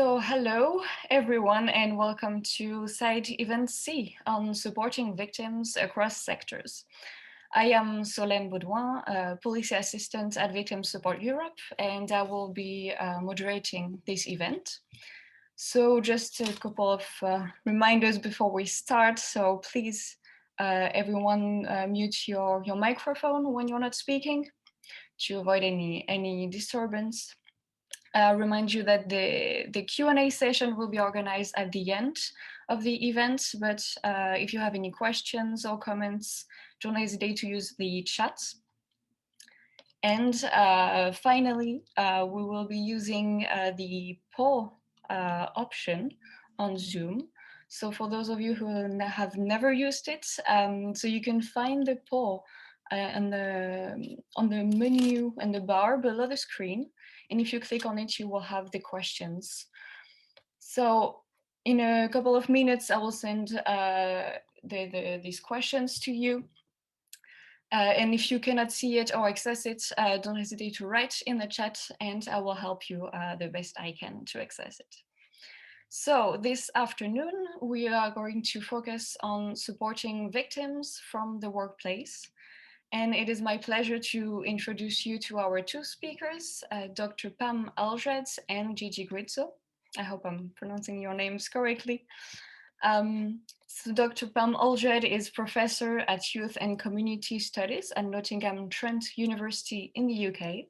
Hello everyone and welcome to Side Event C on supporting victims across sectors. I am Solène Baudouin, a policy assistant at Victim Support Europe, and I will be moderating this event. So just a couple of reminders before we start. So please, everyone mute your microphone when you're not speaking to avoid any disturbance. Remind you that the Q&A session will be organized at the end of the event, but if you have any questions or comments, don't hesitate to use the chat. And finally, we will be using the poll option on Zoom. So for those of you who have never used it, so you can find the poll on the menu and the bar below the screen. And if you click on it, you will have the questions. So in a couple of minutes, I will send these questions to you. And if you cannot see it or access it, don't hesitate to write in the chat and I will help you the best I can to access it. So this afternoon, we are going to focus on supporting victims from the workplace. And it is my pleasure to introduce you to our two speakers, Dr. Pam Aldred and Gigi Grizzo. I hope I'm pronouncing your names correctly. So Dr. Pam Aldred is professor at Youth and Community Studies at Nottingham Trent University in the UK.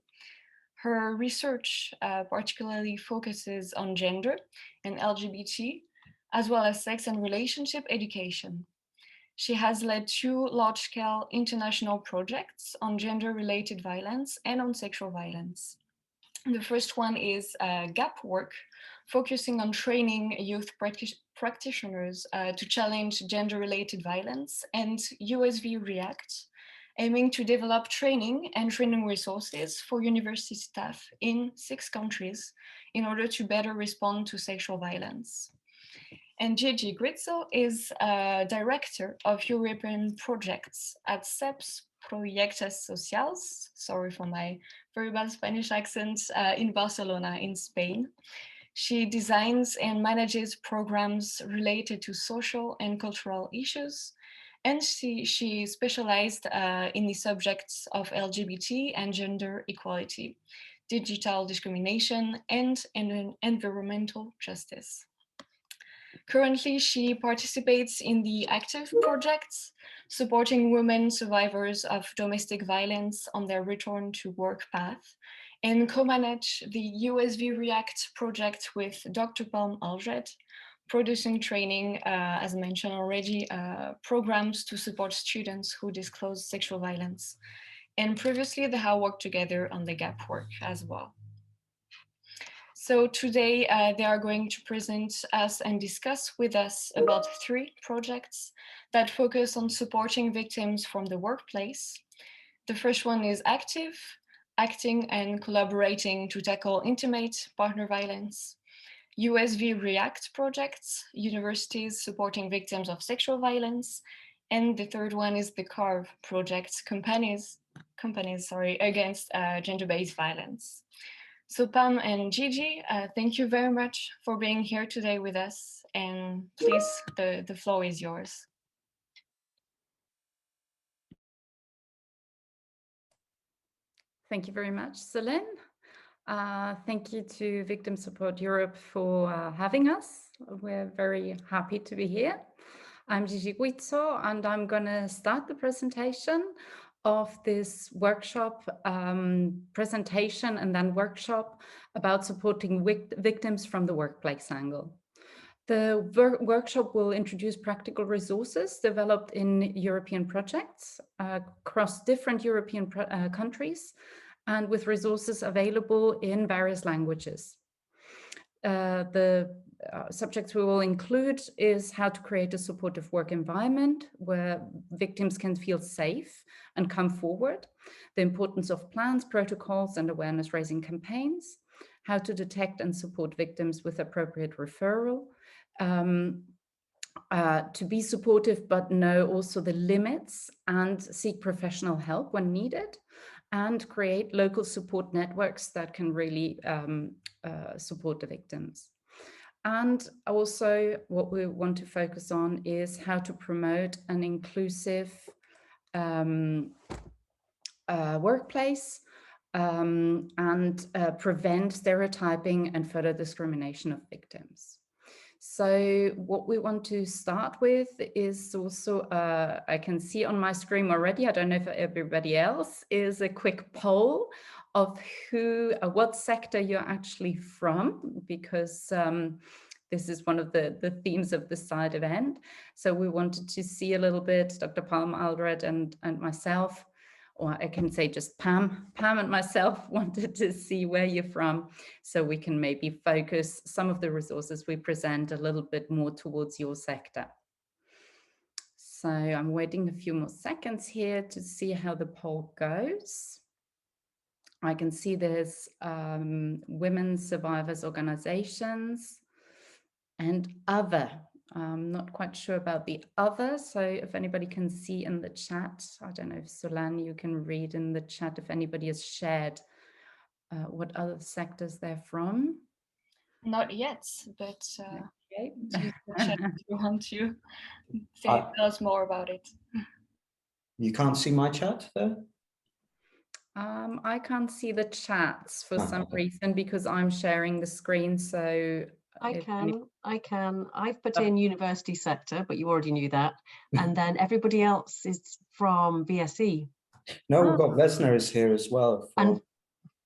Her research particularly focuses on gender and LGBT, as well as sex and relationship education. She has led two large-scale international projects on gender-related violence and on sexual violence. The first one is GAP work, focusing on training youth practitioners to challenge gender-related violence, and USV React, aiming to develop training and training resources for university staff in 6 countries in order to better respond to sexual violence. And Gigi Grizzo is Director of European Projects at CEPS Proyectos Socials, sorry for my very bad Spanish accent, in Barcelona, in Spain. She designs and manages programs related to social and cultural issues, and she specialized in the subjects of LGBT and gender equality, digital discrimination, and environmental justice. Currently, she participates in the active projects, supporting women survivors of domestic violence on their return to work path, and co-manage the USV React project with Dr. Pam Aldred, producing training, as mentioned already, programs to support students who disclose sexual violence. And previously, they have worked together on the GAP work as well. So today they are going to present us and discuss with us about 3 projects that focus on supporting victims from the workplace. The first one is Active, acting and collaborating to tackle intimate partner violence. USV React projects, universities supporting victims of sexual violence. And the third one is the CARVE project, companies against gender-based violence. So Pam and Gigi, thank you very much for being here today with us. And please, the floor is yours. Thank you very much, Solène. Thank you to Victim Support Europe for having us. We're very happy to be here. I'm Gigi Grizzo, and I'm going to start the presentation of this workshop presentation and then workshop about supporting victims from the workplace angle. The workshop will introduce practical resources developed in European projects across different European countries and with resources available in various languages. The subjects we will include is how to create a supportive work environment where victims can feel safe and come forward, the importance of plans, protocols, and awareness-raising campaigns, how to detect and support victims with appropriate referral, to be supportive but know also the limits and seek professional help when needed, and create local support networks that can really support the victims. And also what we want to focus on is how to promote an inclusive workplace and prevent stereotyping and further discrimination of victims. So what we want to start with is also, I can see on my screen already, I don't know if everybody else, is a quick poll of what sector you're actually from, because this is one of the themes of the side event. So we wanted to see a little bit, Dr. Palm Aldred and myself, or I can say just Pam and myself wanted to see where you're from, so we can maybe focus some of the resources we present a little bit more towards your sector. So I'm waiting a few more seconds here to see how the poll goes. I can see there's women survivors organizations and other. I'm not quite sure about the other, so if anybody can see in the chat, I don't know if Solange, you can read in the chat if anybody has shared what other sectors they're from. Not yet, but Okay. use the chat if you want to tell us more about it. You can't see my chat there? I can't see the chats for some reason because I'm sharing the screen, so... I can. I've put in university sector, but you already knew that. And then everybody else is from VSE. No, we've got Vesna is here as well. And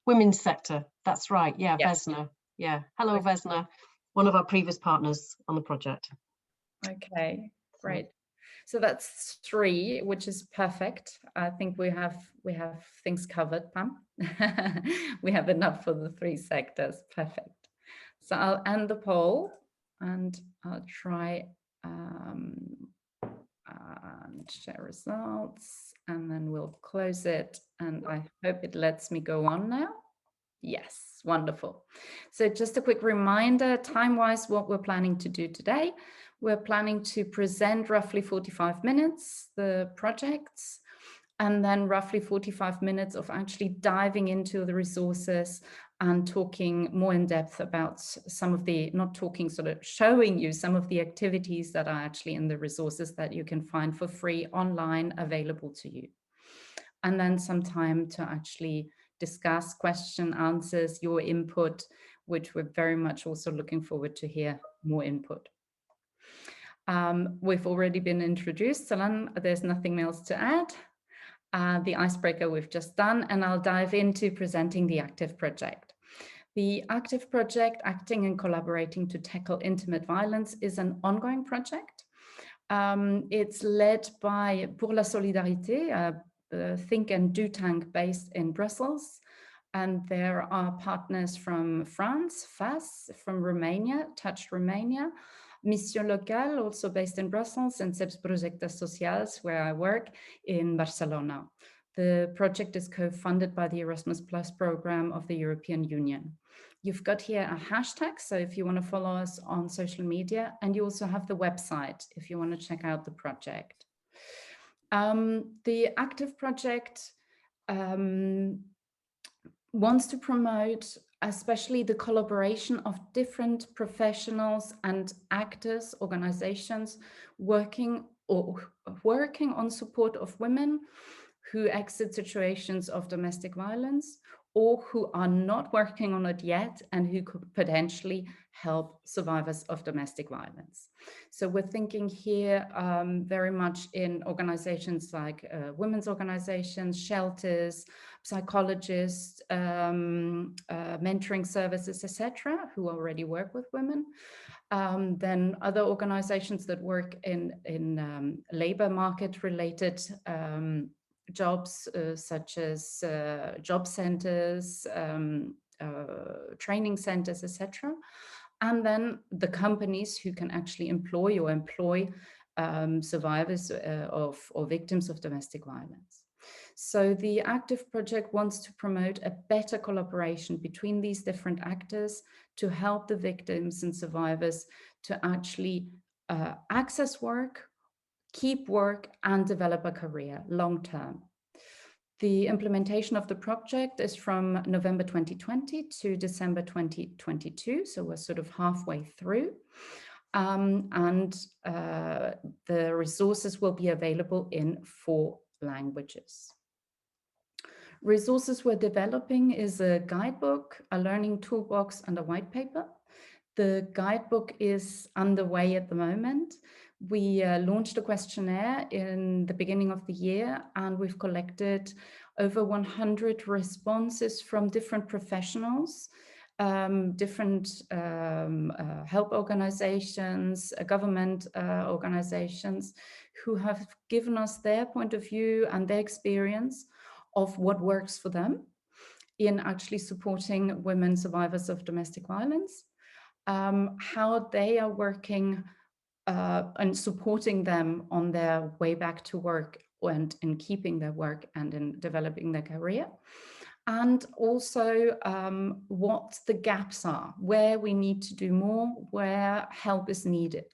women's sector. That's right. Yeah, yes. Vesna. Yeah. Hello, Vesna, one of our previous partners on the project. Okay, great. So that's 3, which is perfect. I think we have things covered, Pam. We have enough for the 3 sectors. Perfect. So I'll end the poll and I'll try and share results, and then we'll close it. And I hope it lets me go on now. Yes, wonderful. So just a quick reminder, time-wise, what we're planning to do today. We're planning to present roughly 45 minutes, the projects, and then roughly 45 minutes of actually diving into the resources and talking more in depth about some of the, not talking, sort of showing you some of the activities that are actually in the resources that you can find for free online available to you. And then some time to actually discuss, question, answers, your input, which we're very much also looking forward to hear more input. We've already been introduced, Solange, there's nothing else to add. The icebreaker we've just done, and I'll dive into presenting the ACTIVE project. The ACTIVE project, Acting and Collaborating to Tackle Intimate Violence, is an ongoing project. It's led by Pour la Solidarité, a think and do tank based in Brussels. And there are partners from France, FAS, from Romania, Touch Romania, Mission Local, also based in Brussels, and CEPS Projectes Socials, where I work, in Barcelona. The project is co-funded by the Erasmus Plus program of the European Union. You've got here a hashtag, so if you want to follow us on social media, and you also have the website if you want to check out the project. The ACTIVE project wants to promote especially the collaboration of different professionals and actors, organizations working on support of women who exit situations of domestic violence, or who are not working on it yet and who could potentially help survivors of domestic violence. So we're thinking here very much in organizations like women's organizations, shelters, psychologists, mentoring services, etc., who already work with women. Then other organizations that work in labor market related jobs, such as job centers, training centers, etc. And then the companies who can actually employ survivors or victims of domestic violence. So the ACTIVE project wants to promote a better collaboration between these different actors to help the victims and survivors to actually access work, keep work, and develop a career long term. The implementation of the project is from November 2020 to December 2022, so we're sort of halfway through. The resources will be available in 4 languages. Resources we're developing is a guidebook, a learning toolbox, and a white paper. The guidebook is underway at the moment. We launched a questionnaire in the beginning of the year, and we've collected over 100 responses from different professionals, different help organizations, government organizations, who have given us their point of view and their experience of what works for them in actually supporting women survivors of domestic violence, how they are working and supporting them on their way back to work and in keeping their work and in developing their career. And also what the gaps are, where we need to do more, where help is needed.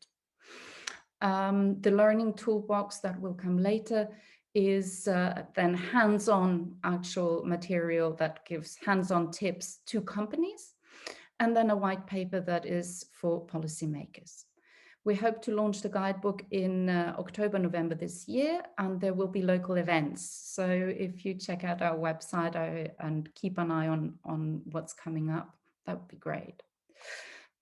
The learning toolbox that will come later is then hands-on actual material that gives hands-on tips to companies, and then a white paper that is for policymakers. We hope to launch the guidebook in October, November this year, and there will be local events. So if you check out our website and keep an eye on what's coming up, that would be great.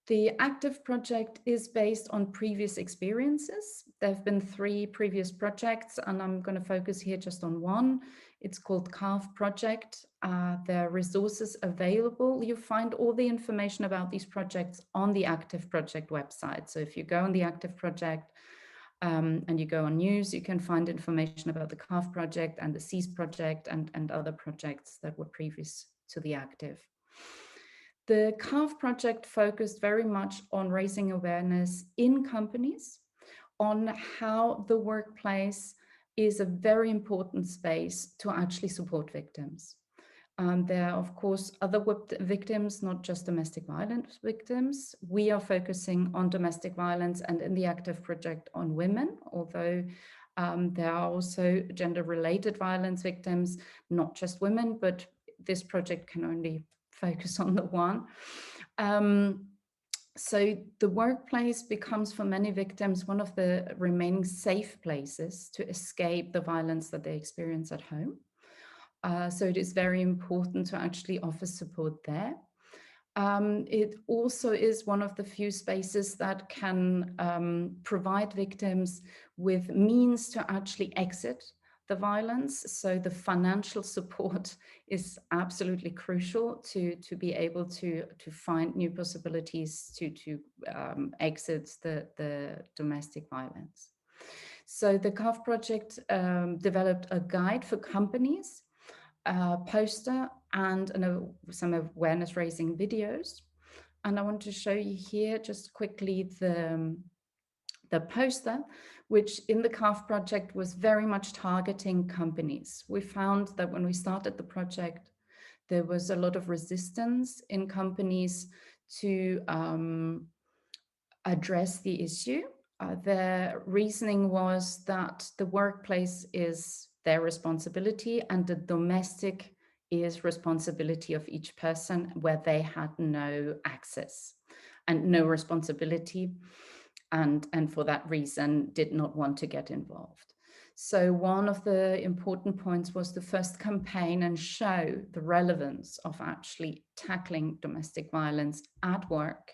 The active project is based on previous experiences. There have been 3 previous projects, and I'm going to focus here just on one. It's called CARV project. There are resources available. You find all the information about these projects on the active project website. So if you go on the active project and you go on news, you can find information about the CARV project and the CEASE project and other projects that were previous to the active. The CARV project focused very much on raising awareness in companies on how the workplace is a very important space to actually support victims. There are, of course, other victims, not just domestic violence victims. We are focusing on domestic violence and in the active project on women, although there are also gender-related violence victims, not just women, but this project can only focus on the one. So the workplace becomes for many victims one of the remaining safe places to escape the violence that they experience at home. So it is very important to actually offer support there. It also is one of the few spaces that can provide victims with means to actually exit the violence. So the financial support is absolutely crucial to be able to find new possibilities to exit the domestic violence. So the CARV project developed a guide for companies, a poster, and some awareness raising videos. And I want to show you here just quickly the poster, which in the CARV project was very much targeting companies. We found that when we started the project, there was a lot of resistance in companies to address the issue. Their reasoning was that the workplace is their responsibility and the domestic is responsibility of each person, where they had no access and no responsibility. And for that reason did not want to get involved. So one of the important points was the first campaign and show the relevance of actually tackling domestic violence at work.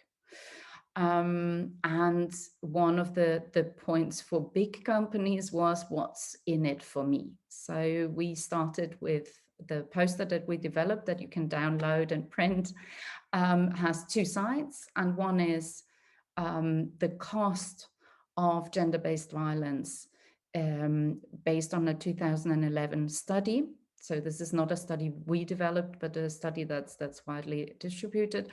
And one of the points for big companies was what's in it for me. So we started with the poster that we developed that you can download and print, has 2 sides, and one is the cost of gender-based violence based on a 2011 study. So this is not a study we developed, but a study that's widely distributed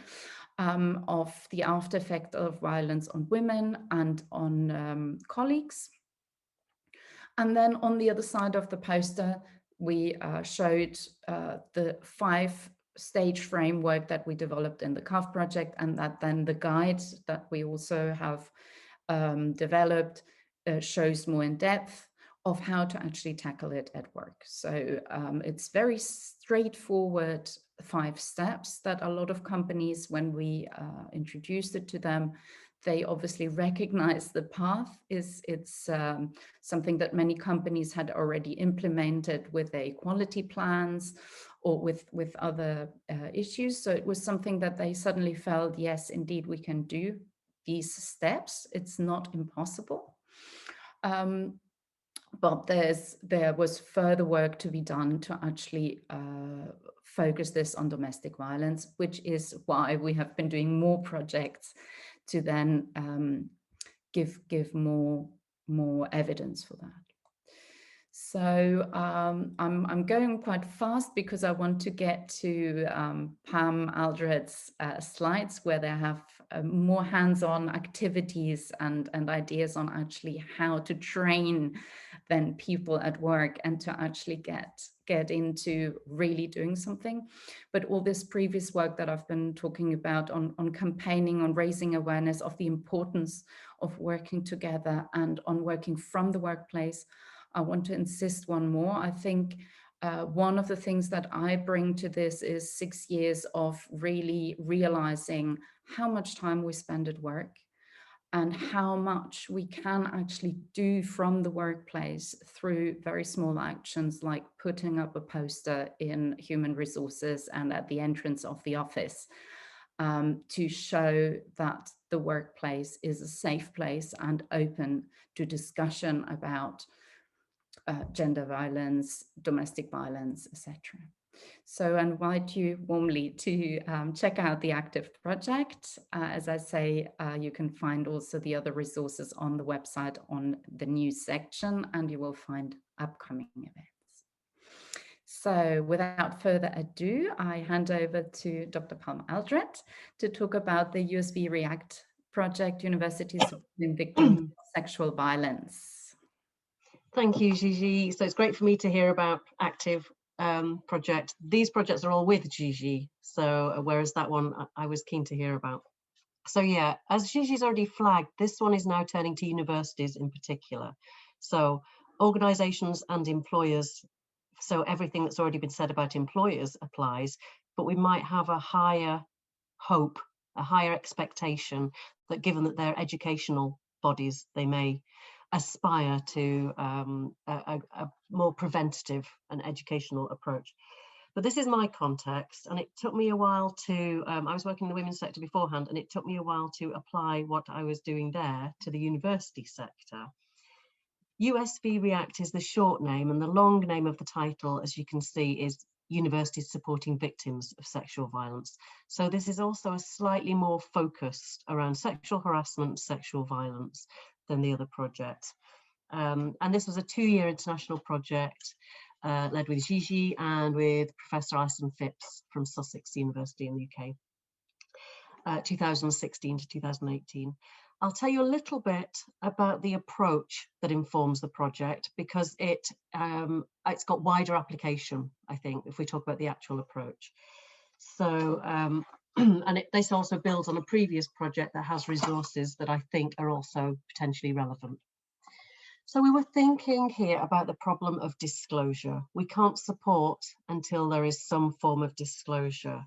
of the after effect of violence on women and on colleagues. And then on the other side of the poster, we showed the 5-stage framework that we developed in the CARV project, and that then the guide that we also have developed shows more in depth of how to actually tackle it at work. So it's very straightforward 5 steps that a lot of companies, when we introduced it to them, they obviously recognize the path. It's something that many companies had already implemented with their quality plans or with other issues. So it was something that they suddenly felt, yes, indeed, we can do these steps. It's not impossible. But there was further work to be done to actually focus this on domestic violence, which is why we have been doing more projects to then give more evidence for that. So I'm going quite fast because I want to get to Pam Aldred's slides, where they have more hands-on activities and ideas on actually how to train then people at work and to actually get into really doing something. But all this previous work that I've been talking about on campaigning, on raising awareness of the importance of working together and on working from the workplace, I want to insist one more. I think one of the things that I bring to this is 6 years of really realizing how much time we spend at work and how much we can actually do from the workplace through very small actions like putting up a poster in human resources and at the entrance of the office to show that the workplace is a safe place and open to discussion about gender violence, domestic violence, etc. So I invite you warmly to check out the active project. As I say, you can find also the other resources on the website on the news section, and you will find upcoming events. So without further ado, I hand over to Dr. Pam Aldred to talk about the USV React project, Universities Supporting Victims of Sexual Violence. Thank you, Gigi. So it's great for me to hear about active project. These projects are all with Gigi, so whereas that one I was keen to hear about. So yeah, as Gigi's already flagged, this one is now turning to universities in particular. So organizations and employers, so everything that's already been said about employers applies, but we might have a higher hope, a higher expectation that given that they're educational bodies, they may aspire to a more preventative and educational approach. But this is my context, and it took me a while to, I was working in the women's sector beforehand, and it took me a while to apply what I was doing there to the university sector. USV React is the short name, and the long name of the title, as you can see, is Universities Supporting Victims of Sexual Violence. So this is also a slightly more focused around sexual harassment, sexual violence than the other projects. And this was a 2-year international project led with Gigi and with Professor Alison Phipps from Sussex University in the UK, 2016 to 2018. I'll tell you a little bit about the approach that informs the project, because it's got wider application, I think, if we talk about the actual approach. So, and this also builds on a previous project that has resources that I think are also potentially relevant. So we were thinking here about the problem of disclosure. We can't support until there is some form of disclosure.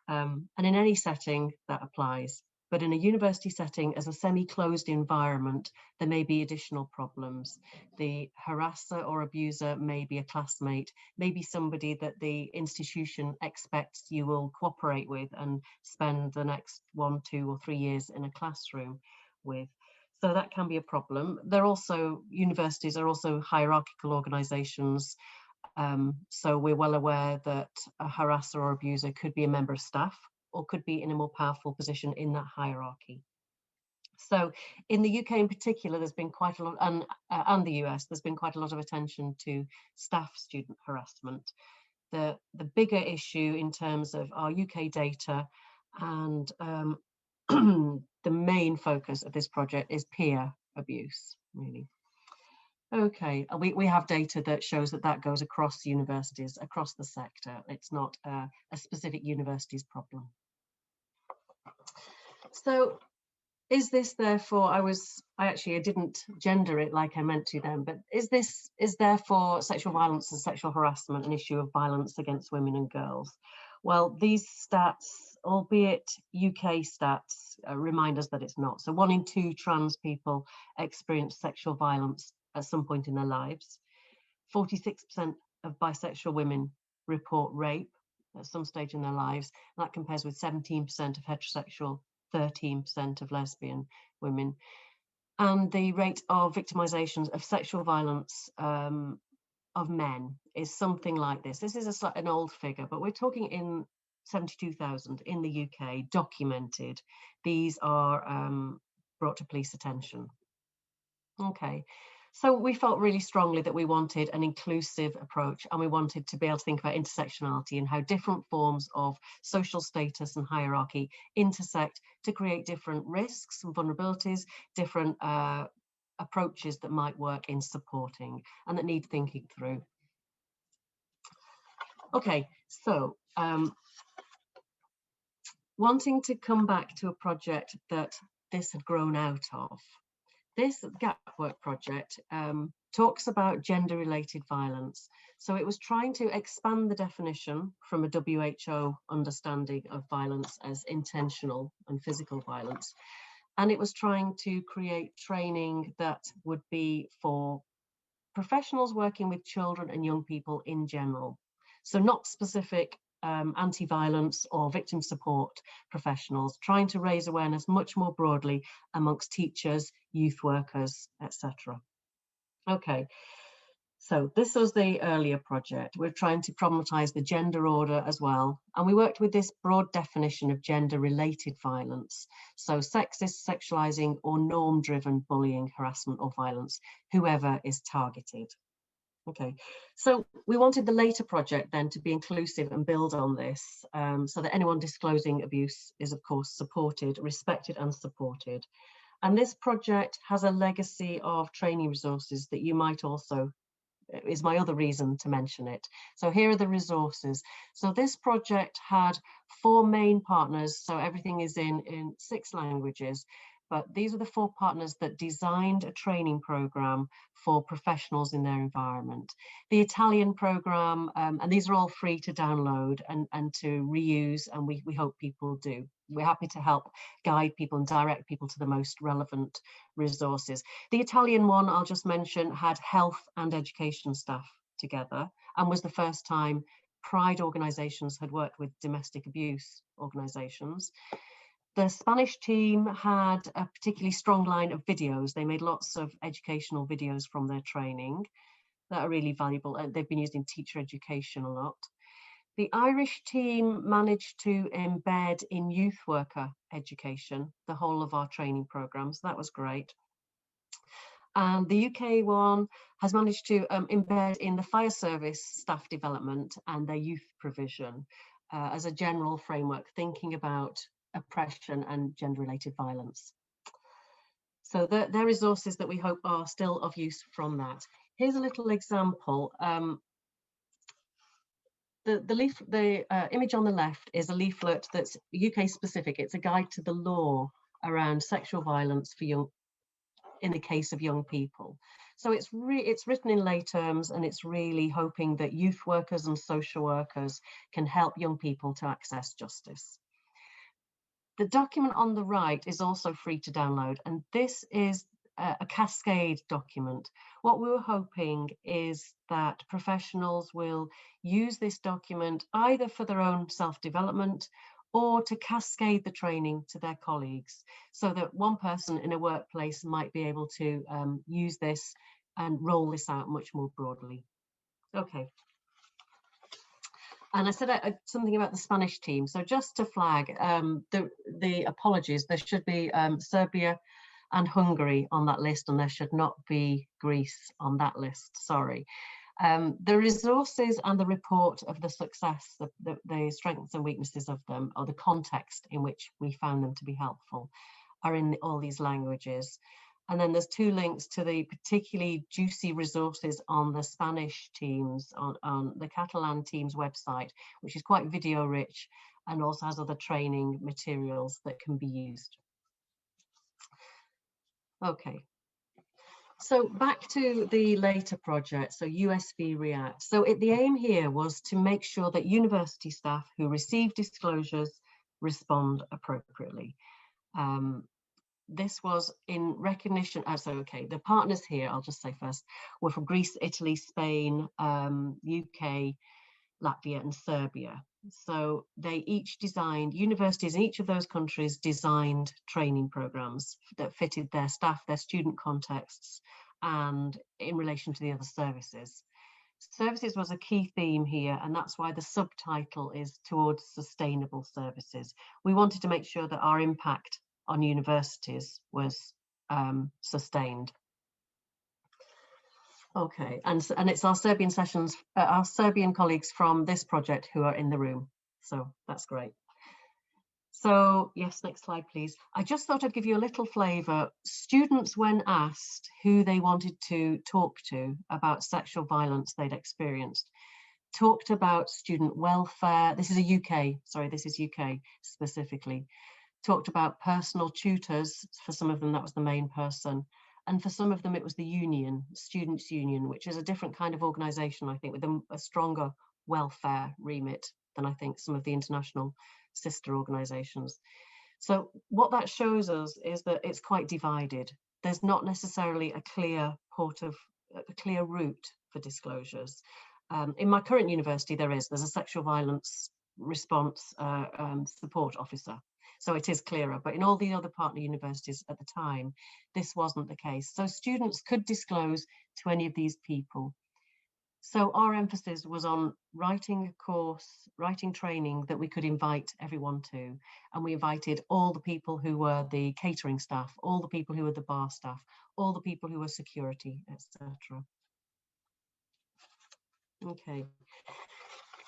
And in any setting that applies. But in a university setting, as a semi-closed environment, there may be additional problems. The harasser or abuser may be a classmate, maybe somebody that the institution expects you will cooperate with and spend the next 1, 2, or 3 years in a classroom with. So that can be a problem. Universities are also hierarchical organizations. So we're well aware that a harasser or abuser could be a member of staff or could be in a more powerful position in that hierarchy. So in the UK in particular, there's been quite a lot, and the US, there's been quite a lot of attention to staff student harassment. The bigger issue in terms of our UK data and the main focus of this project is peer abuse, really. Okay, we have data that shows that goes across universities, across the sector. It's not a specific university's problem. So is this therefore, I didn't gender it like I meant to then, but is therefore sexual violence and sexual harassment an issue of violence against women and girls? Well, these stats, albeit UK stats, remind us that it's not. So 1 in 2 trans people experience sexual violence at some point in their lives. 46% of bisexual women report rape at some stage in their lives. That compares with 17% of heterosexual, 13% of lesbian women. And the rate of victimizations of sexual violence of men is something like this. This is an old figure, but we're talking in 72,000 in the UK, documented. These are brought to police attention. Okay, so we felt really strongly that we wanted an inclusive approach, and we wanted to be able to think about intersectionality and how different forms of social status and hierarchy intersect to create different risks and vulnerabilities, different approaches that might work in supporting and that need thinking through. Okay, so wanting to come back to a project that this had grown out of. This gap work project talks about gender-related violence. So it was trying to expand the definition from a WHO understanding of violence as intentional and physical violence. And it was trying to create training that would be for professionals working with children and young people in general. So not specific anti-violence or victim support professionals, trying to raise awareness much more broadly amongst teachers, youth workers, etc. Okay, so this was the earlier project. We're trying to problematize the gender order as well. And we worked with this broad definition of gender-related violence. So sexist, sexualizing, or norm-driven bullying, harassment, or violence, whoever is targeted. Okay, so we wanted the later project then to be inclusive and build on this so that anyone disclosing abuse is of course supported, respected and supported. And this project has a legacy of training resources that you might also, is my other reason to mention it. So here are the resources. So this project had 4 main partners, so everything is in 6 languages. But these are the 4 partners that designed a training program for professionals in their environment. The Italian program, and these are all free to download and to reuse, and we hope people do. We're happy to help guide people and direct people to the most relevant resources. The Italian one, I'll just mention, had health and education staff together and was the first time Pride organisations had worked with domestic abuse organisations. The Spanish team had a particularly strong line of videos. They made lots of educational videos from their training that are really valuable. They've been used in teacher education a lot. The Irish team managed to embed in youth worker education the whole of our training programs. That was great. And the UK one has managed to embed in the fire service staff development and their youth provision as a general framework, thinking about oppression and gender-related violence. So they're resources that we hope are still of use from that. Here's a little example. The image on the left is a leaflet that's UK specific. It's a guide to the law around sexual violence for young, in the case of young people. So it's written in lay terms, and it's really hoping that youth workers and social workers can help young people to access justice. The document on the right is also free to download, and this is a cascade document. What we were hoping is that professionals will use this document either for their own self-development or to cascade the training to their colleagues, so that one person in a workplace might be able to use this and roll this out much more broadly. Okay. And I said something about the Spanish team. So just to flag the apologies, there should be Serbia and Hungary on that list, and there should not be Greece on that list, sorry. The resources and the report of the success, the strengths and weaknesses of them, or the context in which we found them to be helpful, are in all these languages. And then there's 2 links to the particularly juicy resources on the Spanish teams, on the Catalan team's website, which is quite video rich and also has other training materials that can be used. Okay. So back to the later project, so USV React. So the aim here was to make sure that university staff who receive disclosures respond appropriately. This was in recognition, the partners here, I'll just say first, were from Greece, Italy, Spain, UK, Latvia and Serbia. So they each designed, universities in each of those countries designed training programs that fitted their staff, their student contexts, and in relation to the other services. Services was a key theme here, and that's why the subtitle is towards sustainable services. We wanted to make sure that our impact on universities was sustained. Okay, and it's our Serbian sessions, our Serbian colleagues from this project who are in the room. So that's great. So yes, next slide, please. I just thought I'd give you a little flavour. Students, when asked who they wanted to talk to about sexual violence they'd experienced, talked about student welfare. This is UK specifically. Talked about personal tutors. For some of them, that was the main person. And for some of them, it was the union, students' union, which is a different kind of organisation, I think, with a stronger welfare remit than I think some of the international sister organisations. So what that shows us is that it's quite divided. There's not necessarily a clear route for disclosures. In my current university, there's a sexual violence response support officer. So it is clearer, but in all the other partner universities at the time, this wasn't the case. So students could disclose to any of these people. So our emphasis was on writing a course, writing training that we could invite everyone to. And we invited all the people who were the catering staff, all the people who were the bar staff, all the people who were security, etc. Okay.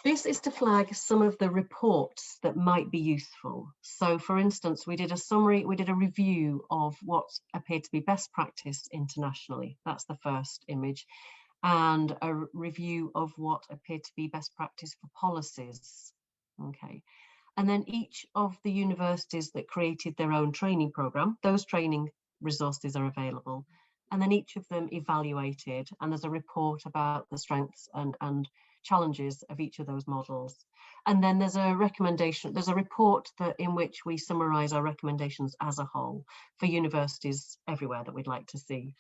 This is to flag some of the reports that might be useful. So for instance, we did a review of what appeared to be best practice internationally. That's the first image. And a review of what appeared to be best practice for policies. Okay. And then each of the universities that created their own training program, those training resources are available. And then each of them evaluated, and there's a report about the strengths and challenges of each of those models. And then there's a recommendation, there's a report in which we summarize our recommendations as a whole for universities everywhere that we'd like to see.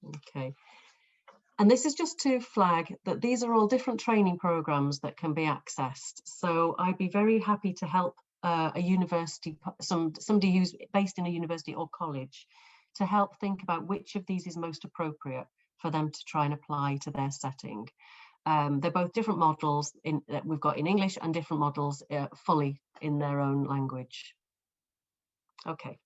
Okay. And this is just to flag that these are all different training programs that can be accessed. So I'd be very happy to help a university, somebody who's based in a university or college, to help think about which of these is most appropriate for them to try and apply to their setting. They're both different models that we've got in English and different models fully in their own language. Okay.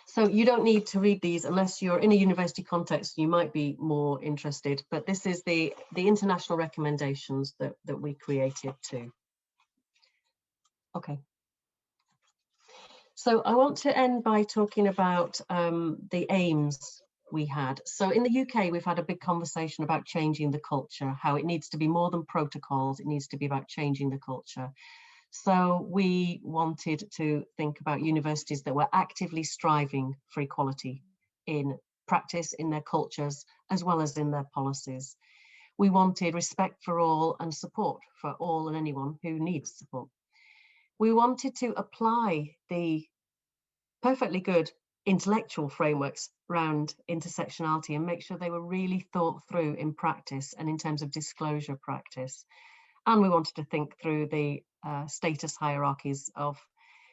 So you don't need to read these unless you're in a university context. You might be more interested, but this is the international recommendations that we created too. Okay. So I want to end by talking about the aims we had. So in the UK, we've had a big conversation about changing the culture, how it needs to be more than protocols. It needs to be about changing the culture. So we wanted to think about universities that were actively striving for equality in practice, in their cultures, as well as in their policies. We wanted respect for all and support for all and anyone who needs support. We wanted to apply the perfectly good intellectual frameworks around intersectionality and make sure they were really thought through in practice and in terms of disclosure practice. And we wanted to think through the status hierarchies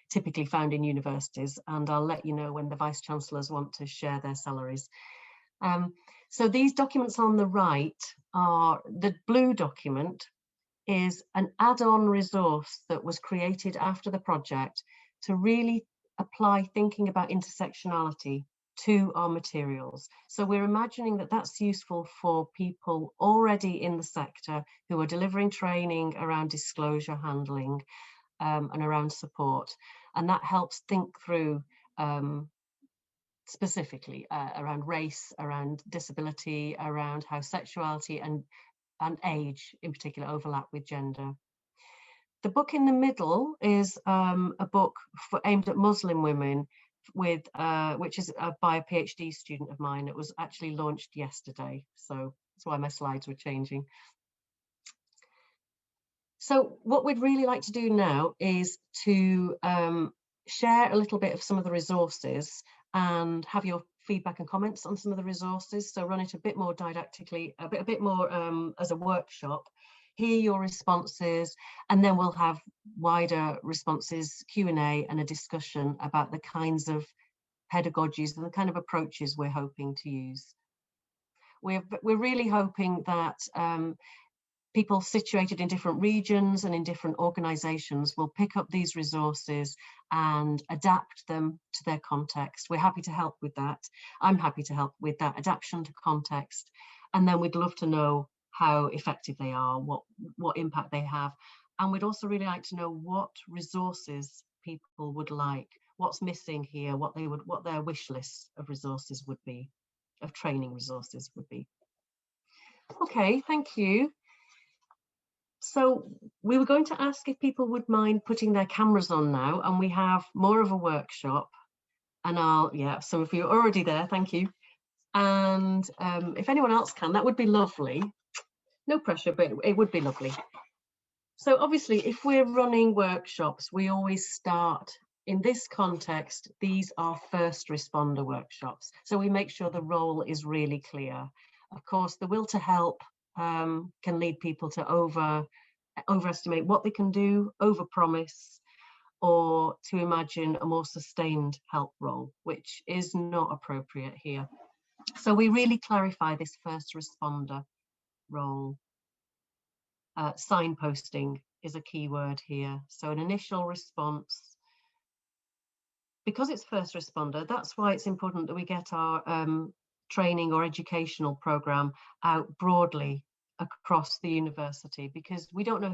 typically found in universities. And I'll let you know when the vice chancellors want to share their salaries. So these documents on the right are, the blue document is an add-on resource that was created after the project to really apply thinking about intersectionality to our materials. So we're imagining that that's useful for people already in the sector who are delivering training around disclosure handling and around support. And that helps think through specifically around race, around disability, around how sexuality and age in particular overlap with gender. The book in the middle is a book aimed at Muslim women which is by a PhD student of mine. It was actually launched yesterday, so that's why my slides were changing. So what we'd really like to do now is to share a little bit of some of the resources and have your feedback and comments on some of the resources. So run it a bit more didactically, a bit more as a workshop, hear your responses, and then we'll have wider responses, Q&A, and a discussion about the kinds of pedagogies and the kind of approaches we're hoping to use. We're really hoping that people situated in different regions and in different organisations will pick up these resources and adapt them to their context. We're happy to help with that. I'm happy to help with that adaptation to context. And then we'd love to know how effective they are, what impact they have. And we'd also really like to know what resources people would like, what's missing here, what their wish list of resources would be, of training resources would be. Okay, thank you. So we were going to ask if people would mind putting their cameras on now, and we have more of a workshop. And some of you are already there, thank you. And if anyone else can, that would be lovely. No pressure, but it would be lovely. So obviously, if we're running workshops, we always start, in this context, these are first responder workshops. So we make sure the role is really clear. Of course, the will to help can lead people to overestimate what they can do, overpromise, or to imagine a more sustained help role, which is not appropriate here. So we really clarify this first responder role. Signposting is a key word here. So an initial response. Because it's first responder, that's why it's important that we get our training or educational program out broadly across the university, because we don't know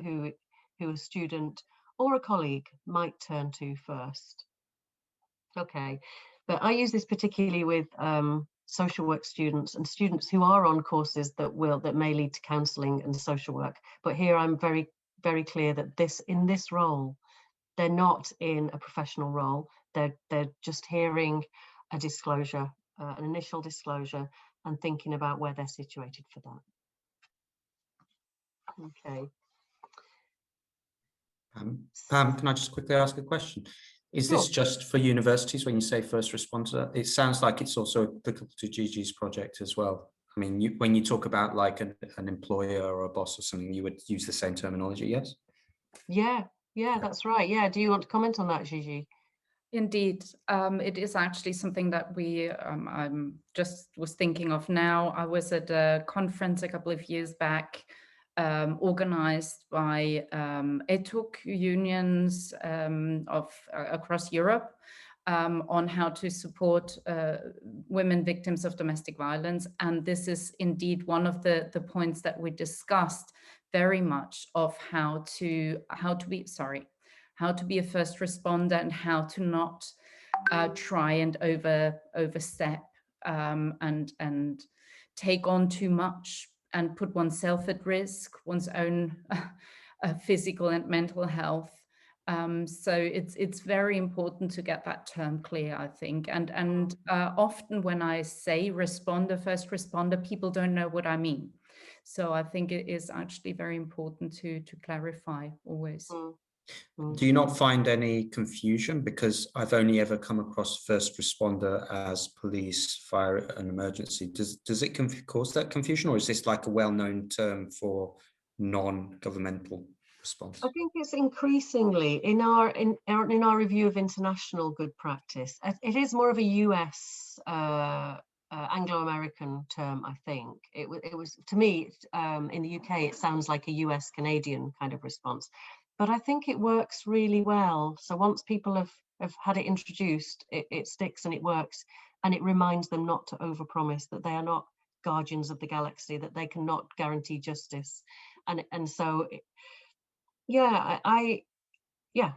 who a student or a colleague might turn to first. Okay, but I use this particularly with social work students and students who are on courses that may lead to counselling and social work. But here I'm very, very clear that in this role, they're not in a professional role. They're just hearing a disclosure, an initial disclosure, and thinking about where they're situated for that. Okay. Pam, can I just quickly ask a question? Is this just for universities when you say first responder? It sounds like it's also applicable to Gigi's project as well. I mean, when you talk about like an employer or a boss or something, you would use the same terminology, yes? Yeah, that's right. Yeah, do you want to comment on that, Gigi? Indeed, it is actually something that I'm just was thinking of now. I was at a conference a couple of years back, organized by ETUC unions across Europe on how to support women victims of domestic violence. And this is indeed one of the points that we discussed very much, of how to be a first responder and how to not try and overstep and take on too much and put oneself at risk, one's own physical and mental health. So it's very important to get that term clear, I think. And often when I say first responder, people don't know what I mean. So I think it is actually very important to clarify always. Do you not find any confusion? Because I've only ever come across first responder as police, fire and emergency. Does it cause that confusion, or is this like a well-known term for non-governmental response? I think it's increasingly in our review of international good practice. It is more of a US Anglo-American term, I think. It was to me in the UK. It sounds like a US Canadian kind of response. But I think it works really well. So once people have had it introduced, it sticks and it works, and it reminds them not to overpromise, that they are not guardians of the galaxy, that they cannot guarantee justice, and so I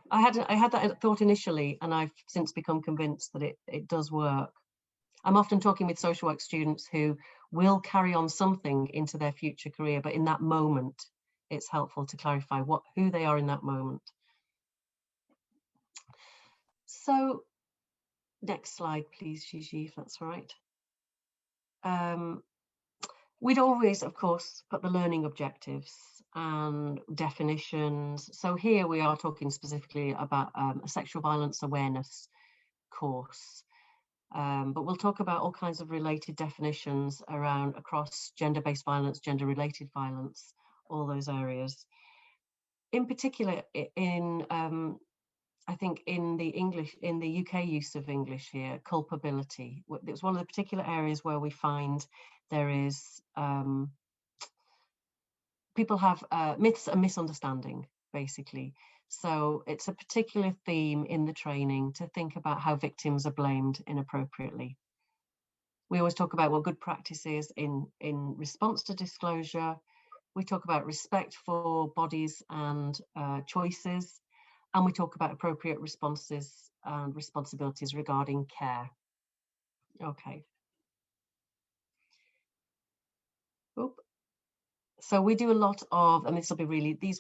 had that thought initially, and I've since become convinced that it does work. I'm often talking with social work students who will carry on something into their future career, but in that moment, it's helpful to clarify who they are in that moment. So Next slide, please, Gigi, if that's all right. We'd always, of course, put the learning objectives and definitions. So here we are talking specifically about a sexual violence awareness course. But we'll talk about all kinds of related definitions across gender-based violence, gender-related violence, all those areas. In particular, I think in the UK use of English here, culpability. It's one of the particular areas where we find there is people have myths and misunderstanding, basically. So it's a particular theme in the training to think about how victims are blamed inappropriately. We always talk about what good practice is in response to disclosure. We talk about respect for bodies and choices, and we talk about appropriate responses and responsibilities regarding care. Okay. Oop. So we do a lot of, and these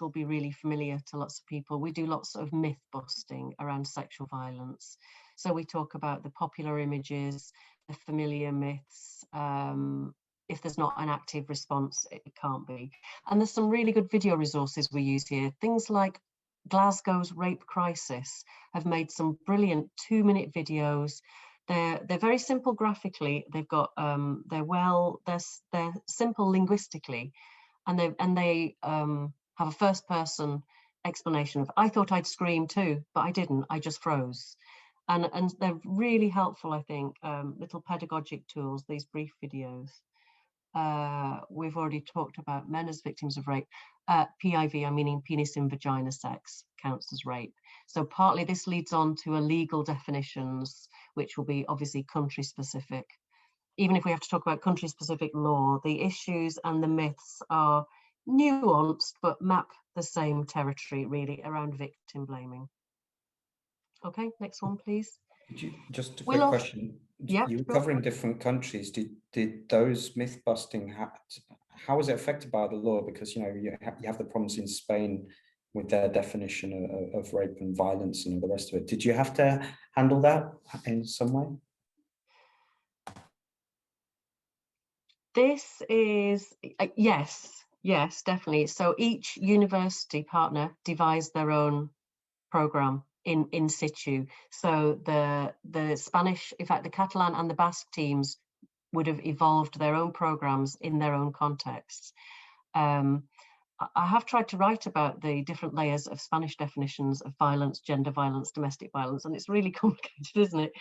will be really familiar to lots of people. We do lots of myth busting around sexual violence. So we talk about the popular images, the familiar myths. If there's not an active response, it can't be. And there's some really good video resources we use here. Things like Glasgow's Rape Crisis have made some brilliant 2-minute videos. They're very simple graphically. They've got they're simple linguistically, and they have a first-person explanation of, I thought I'd scream too, but I didn't. I just froze. And they're really helpful, I think, little pedagogic tools, these brief videos. We've already talked about men as victims of rape. PIV, I mean penis in vagina sex, counts as rape. So partly this leads on to a legal definitions, which will be obviously country specific. Even if we have to talk about country specific law, the issues and the myths are nuanced, but map the same territory really around victim blaming. Okay, next one, please. Just a quick question. Yeah, you were sure. covering different countries. Did those myth busting, how was it affected by the law? Because you have the problems in Spain with their definition of rape and violence and all the rest of it. Did you have to handle that in some way? This is yes, definitely. So each university partner devised their own program in situ. So the Spanish, in fact, the Catalan and the Basque teams would have evolved their own programs in their own contexts. I have tried to write about the different layers of Spanish definitions of violence, gender violence, domestic violence, and it's really complicated, isn't it?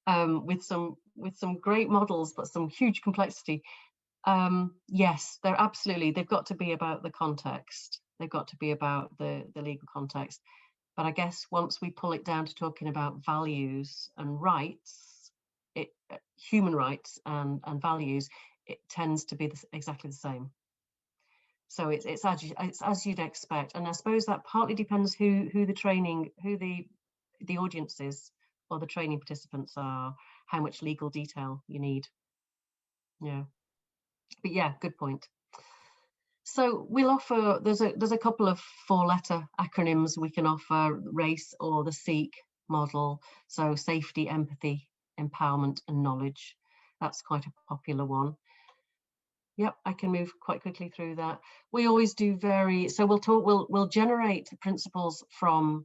With some great models, but some huge complexity. Yes, they've got to be about the context. They've got to be about the legal context. But I guess once we pull it down to talking about values and rights, human rights and values, it tends to be exactly the same. So it's as you'd expect. And I suppose that partly depends who the audience is, or the training participants are, how much legal detail you need. Yeah. But yeah, good point. So we'll offer, there's a couple of 4-letter acronyms we can offer: RACE or the SEEK model. So safety, empathy, empowerment and knowledge. That's quite a popular one. Yep, I can move quite quickly through that. We always do we'll generate principles from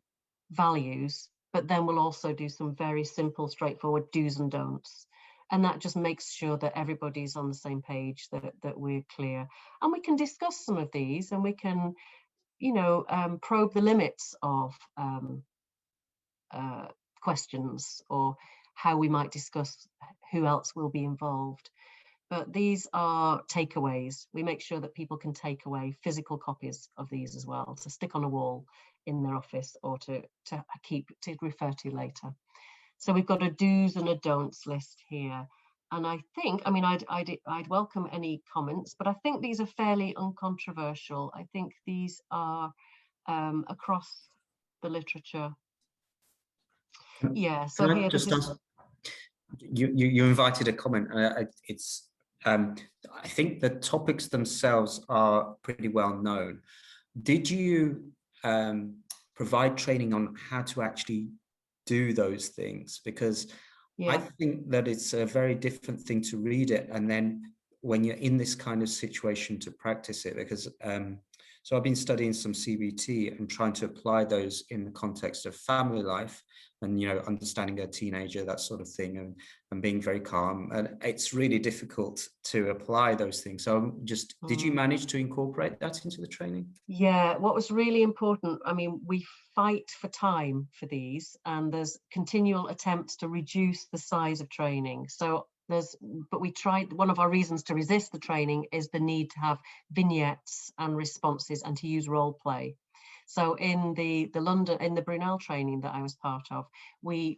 values, but then we'll also do some very simple, straightforward do's and don'ts. And that just makes sure that everybody's on the same page, that we're clear. And we can discuss some of these, and we can, probe the limits of questions, or how we might discuss who else will be involved. But these are takeaways. We make sure that people can take away physical copies of these as well, to stick on a wall in their office, or to refer to later. So we've got a do's and a don'ts list here. And I think, I'd welcome any comments, but I think these are fairly uncontroversial. I think these are across the literature. Yeah, so here you invited a comment. I think the topics themselves are pretty well known. Did you provide training on how to actually do those things? Because I think that it's a very different thing to read it, and then when you're in this kind of situation to practice it, because so I've been studying some CBT and trying to apply those in the context of family life and, you know, understanding a teenager, that sort of thing, and being very calm. And it's really difficult to apply those things. So just, did you manage to incorporate that into the training? Yeah, what was really important, I mean, we fight for time for these, and there's continual attempts to reduce the size of training. So but we tried, one of our reasons to resist the training is the need to have vignettes and responses and to use role play. So in the Brunel training that I was part of, we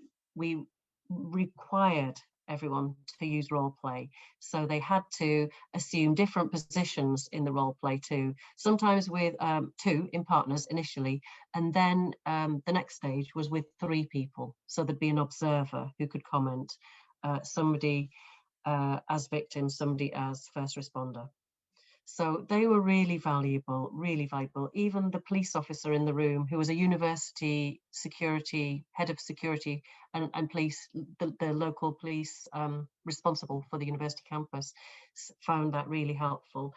required everyone to use role play. So they had to assume different positions in the role play too, sometimes with two in partners initially, and then the next stage was with 3 people. So there'd be an observer who could comment, somebody as victim, somebody as first responder. So they were really valuable, really valuable. Even the police officer in the room, who was a university security, head of security and police, the local police responsible for the university campus, found that really helpful.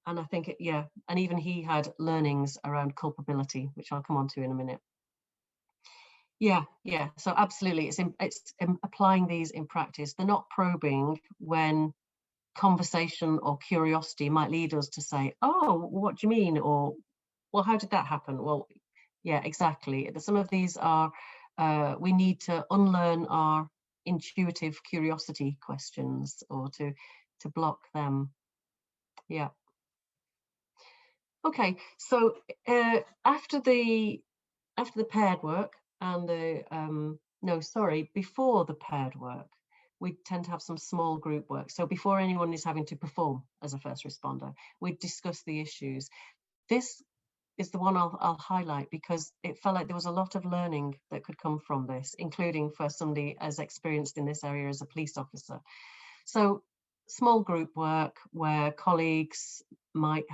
And I think, and even he had learnings around culpability, which I'll come on to in a minute. Yeah, so absolutely, it's applying these in practice. They're not probing when conversation or curiosity might lead us to say, oh, what do you mean? Or, well, how did that happen? Well, yeah, exactly. Some of these are, we need to unlearn our intuitive curiosity questions or to block them. Yeah. Okay, so after the paired work and before the paired work, we tend to have some small group work. So before anyone is having to perform as a first responder, we discuss the issues. This is the one I'll highlight because it felt like there was a lot of learning that could come from this, including for somebody as experienced in this area as a police officer. So small group work where colleagues might,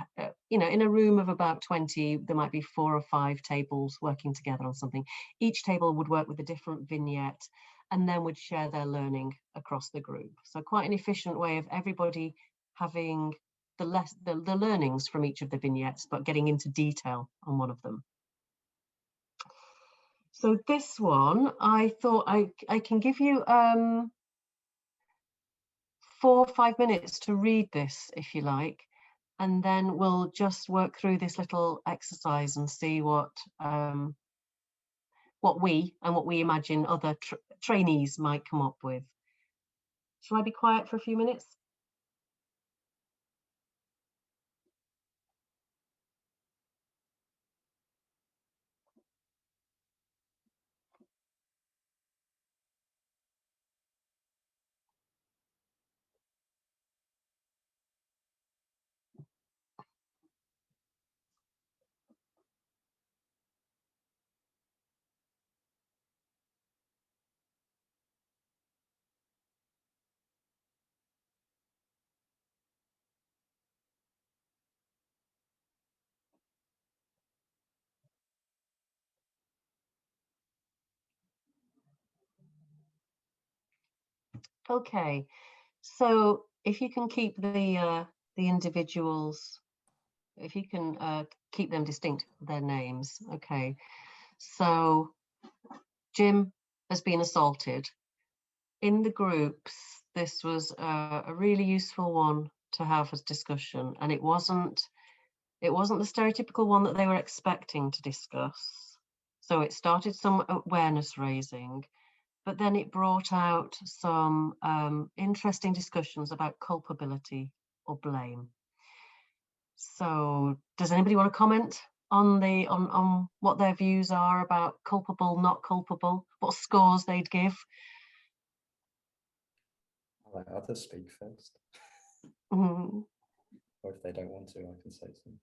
in a room of about 20, there might be 4 or 5 tables working together on something. Each table would work with a different vignette and then would share their learning across the group. So quite an efficient way of everybody having the learnings from each of the vignettes, but getting into detail on one of them. So this one, I thought I can give you 4 or 5 minutes to read this, if you like, and then we'll just work through this little exercise and see what we imagine other trainees might come up with. Shall I be quiet for a few minutes? Okay, so if you can keep the individuals, if you can keep them distinct, their names. Okay, so Jim has been assaulted. In the groups, this was a really useful one to have as discussion, and it wasn't the stereotypical one that they were expecting to discuss. So it started some awareness raising, but then it brought out some interesting discussions about culpability or blame. So does anybody want to comment on what their views are about culpable, not culpable, what scores they'd give? I'll let others speak first. Mm-hmm. Or if they don't want to, I can say something.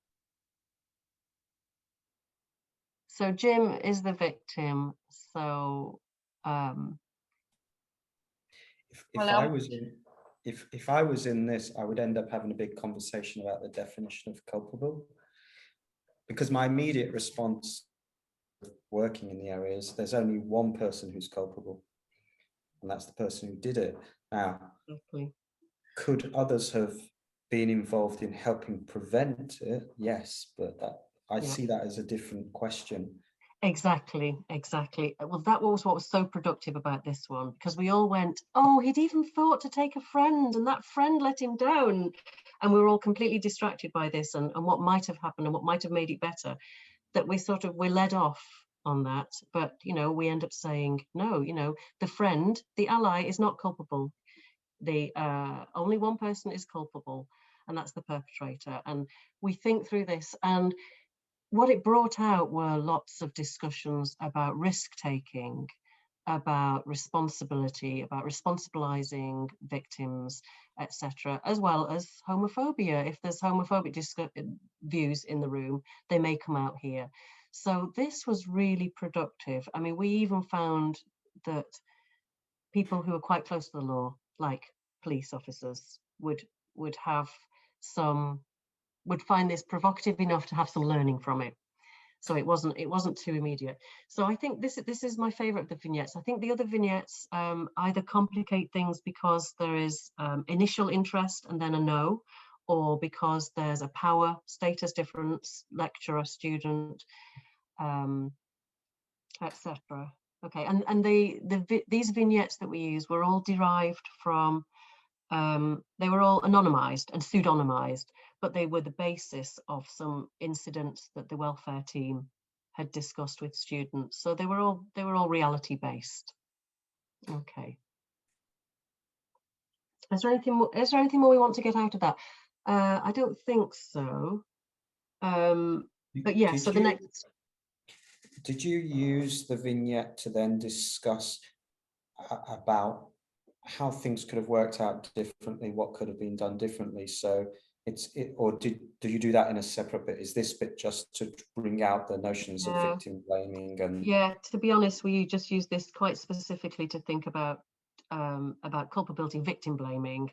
So Jim is the victim. So if I was in this, I would end up having a big conversation about the definition of culpable, because my immediate response working in the area is there's only one person who's culpable, and that's the person who did it. Now, Exactly. could others have been involved in helping prevent it? Yes, but I Yeah. see that as a different question. Exactly. Well, that was what was so productive about this one, because we all went, oh, he'd even thought to take a friend and that friend let him down. And we were all completely distracted by this and what might have happened and what might have made it better, that we're led off on that. But, we end up saying, no, the friend, the ally is not culpable. Only one person is culpable, and that's the perpetrator. And we think through this, and what it brought out were lots of discussions about risk-taking, about responsibility, about responsibilizing victims, etc., as well as homophobia. If there's homophobic views in the room, they may come out here. So this was really productive. I mean, we even found that people who are quite close to the law, like police officers, would find this provocative enough to have some learning from it. So it wasn't too immediate. So I think this is my favorite of the vignettes. I think the other vignettes either complicate things because there is initial interest and then a no, or because there's a power status difference, lecturer, student, etc. Okay, and these vignettes that we use were all derived from, they were all anonymized and pseudonymized, but they were the basis of some incidents that the welfare team had discussed with students. So they were all reality based. Okay. Is there anything more we want to get out of that? I don't think so. But yeah, so the next. Did you use the vignette to then discuss about how things could have worked out differently, what could have been done differently? So or do you do that in a separate bit? Is this bit just to bring out the notions of victim blaming? And yeah, to be honest, we just use this quite specifically to think about culpability, victim blaming,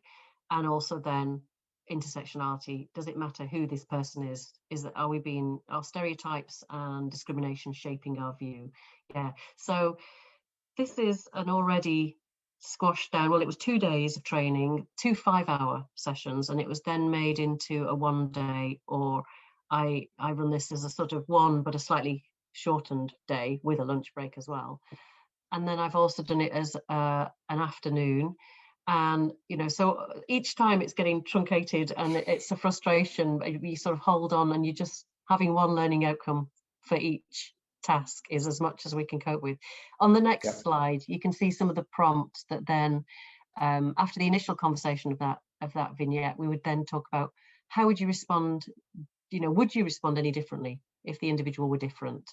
and also then intersectionality. Does it matter who this person is? Are stereotypes and discrimination shaping our view? Yeah. So this is an already squashed down, well, it was 2 days of training, 2 5-hour sessions, and it was then made into a 1 day, or I run this as a sort of one but a slightly shortened day with a lunch break as well. And then I've also done it as an afternoon. And, so each time it's getting truncated and it's a frustration. You sort of hold on and you're just having one learning outcome for each task is as much as we can cope with. On the next slide, you can see some of the prompts that then, after the initial conversation of that vignette, we would then talk about how would you respond, would you respond any differently if the individual were different?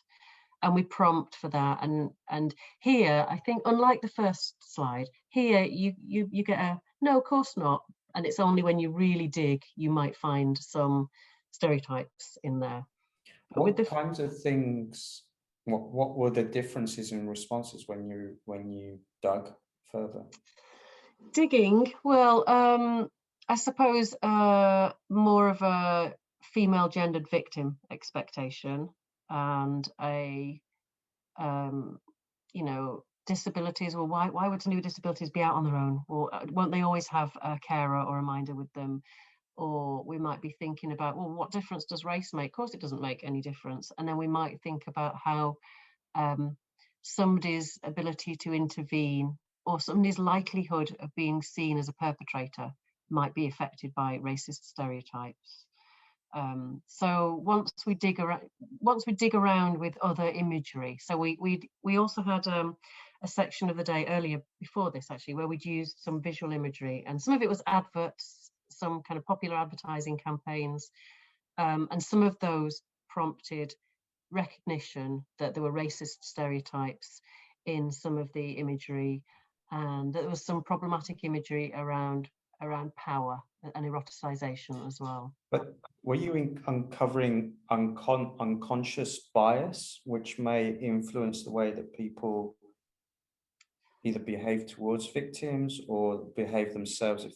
And we prompt for that. And here, I think, unlike the first slide, here you get a no, of course not. And it's only when you really dig you might find some stereotypes in there. But what kinds of things? What were the differences in responses when you dug further? Digging, well, I suppose more of a female gendered victim expectation, and disabilities. Well, why would somebody with disabilities be out on their own? Or won't they always have a carer or a minder with them? Or we might be thinking about, well, what difference does race make? Of course it doesn't make any difference. And then we might think about how somebody's ability to intervene or somebody's likelihood of being seen as a perpetrator might be affected by racist stereotypes. So once we dig around with other imagery, so we also had a section of the day earlier before this actually where we'd used some visual imagery, and some of it was adverts, some kind of popular advertising campaigns, and some of those prompted recognition that there were racist stereotypes in some of the imagery, and there was some problematic imagery around power and eroticization as well. But were you uncovering unconscious bias, which may influence the way that people either behave towards victims or behave themselves if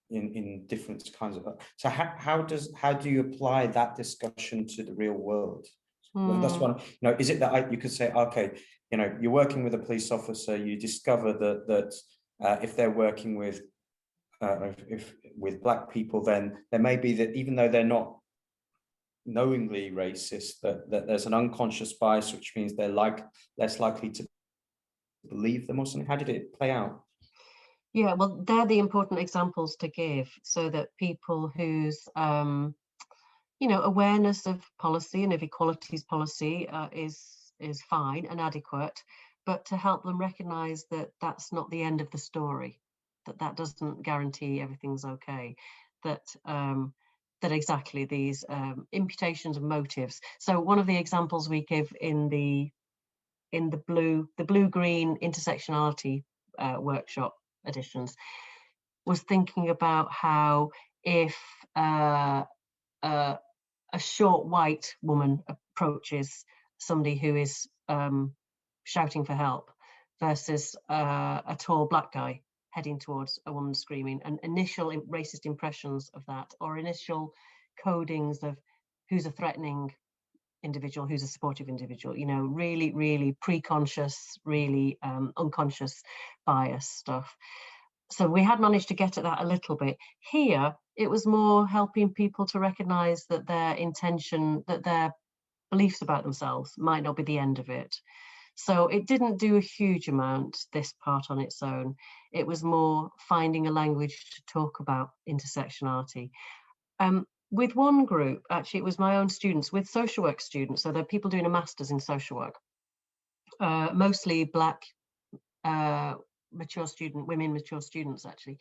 in different kinds of? So how do you apply that discussion to the real world? That's one, is it that you could say, okay, you're working with a police officer, you discover that if they're working with Black people, then there may be that even though they're not knowingly racist, that there's an unconscious bias, which means they're less likely to believe them or something. How did it play out? Yeah, well, they're the important examples to give, so that people whose awareness of policy and of equalities policy is fine and adequate, but to help them recognize that that's not the end of the story, that doesn't guarantee everything's okay, that exactly these imputations of motives. So one of the examples we give in the blue-green intersectionality workshop editions was thinking about how if a short white woman approaches somebody who is shouting for help versus a tall Black guy heading towards a woman screaming, and initial racist impressions of that, or initial codings of who's a threatening individual, who's a supportive individual, really, really pre-conscious, really unconscious bias stuff. So we had managed to get at that a little bit. Here, it was more helping people to recognize that their intention, that their beliefs about themselves might not be the end of it. So it didn't do a huge amount, this part on its own. It was more finding a language to talk about intersectionality. With one group, actually, it was my own students, with social work students, so they're people doing a master's in social work, mostly Black women mature students, actually.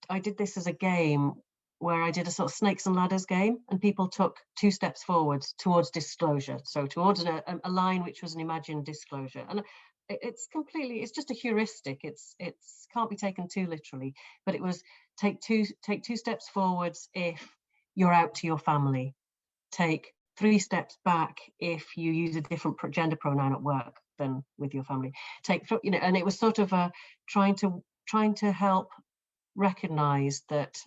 I did this as a game where I did a sort of snakes and ladders game, and people took 2 steps forwards towards disclosure, so towards a line which was an imagined disclosure. And it's just a heuristic. It's can't be taken too literally, but it was take two steps forwards if you're out to your family, take 3 steps back if you use a different gender pronoun at work than with your family, and it was sort of trying to help recognize that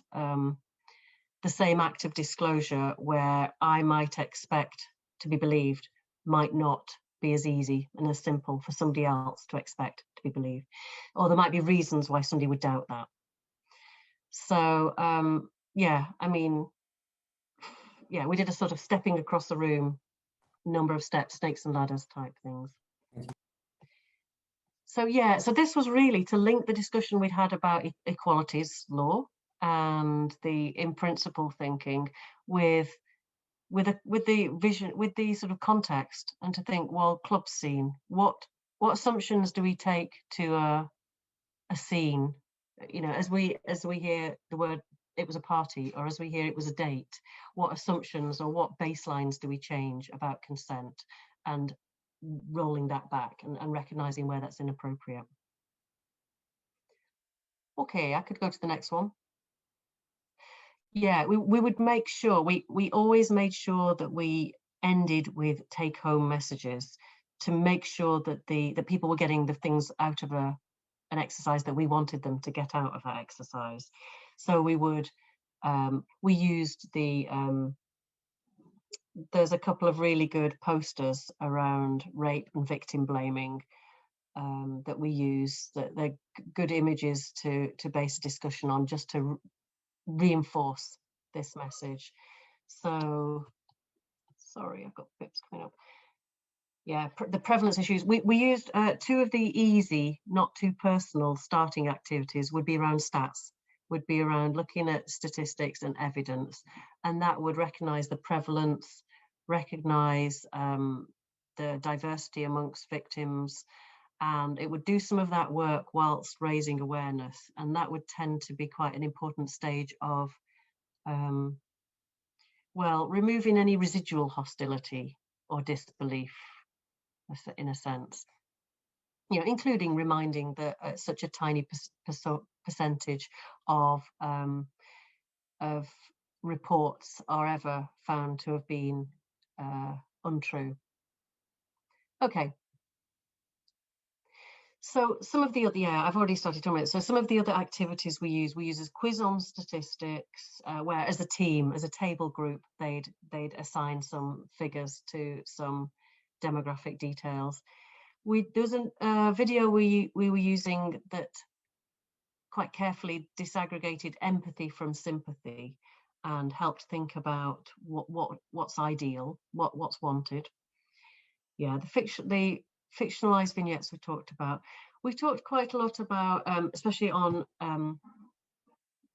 the same act of disclosure where I might expect to be believed might not be as easy and as simple for somebody else to expect to be believed, or there might be reasons why somebody would doubt that. So we did a sort of stepping across the room, number of steps, snakes and ladders type things. So this was really to link the discussion we'd had about equalities law and the in principle thinking with the vision, with the sort of context, and to think, well, club scene, what assumptions do we take to a scene, as we hear the word it was a party, or as we hear it was a date, what assumptions or what baselines do we change about consent, and rolling that back and recognizing where that's inappropriate. Okay, I could go to the next one. Yeah, we would make sure, we always made sure that we ended with take-home messages to make sure that the people were getting the things out of an exercise that we wanted them to get out of that exercise. So we used there's a couple of really good posters around rape and victim blaming that we use, that they're good images to base a discussion on, just to reinforce this message. So, sorry, I've got bits coming up. Yeah, the prevalence issues. We used 2 of the easy, not too personal starting activities would be around stats, would be around looking at statistics and evidence, and that would recognize the prevalence, recognize the diversity amongst victims, and it would do some of that work whilst raising awareness, and that would tend to be quite an important stage of removing any residual hostility or disbelief, in a sense, including reminding that such a tiny percentage of reports are ever found to have been untrue. Okay. So some of the other, yeah, I've already started talking about it. So some of the other activities we use as quiz on statistics, where as a team, as a table group, they'd assign some figures to some demographic details. There's a video we were using that quite carefully disaggregated empathy from sympathy and helped think about what's ideal, what's wanted. Yeah, the fictionalized vignettes we talked about. We talked quite a lot about, especially on,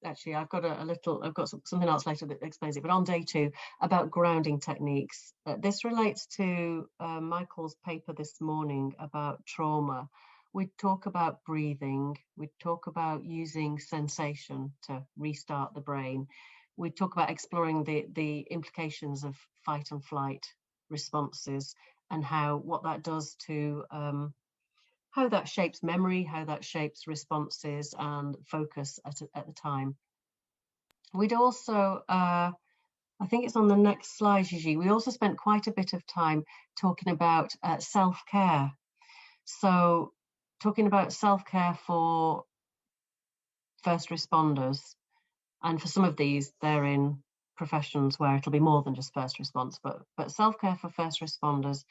actually I've got I've got something else later that explains it, but on day 2, about grounding techniques. This relates to Michael's paper this morning about trauma. We talk about breathing, we talk about using sensation to restart the brain. We talk about exploring the implications of fight and flight responses and what that does to how that shapes memory, how that shapes responses and focus at the time. We'd also, I think it's on the next slide, Gigi, we also spent quite a bit of time talking about self-care. So talking about self-care for first responders, and for some of these, they're in professions where it'll be more than just first response, but self-care for first responders,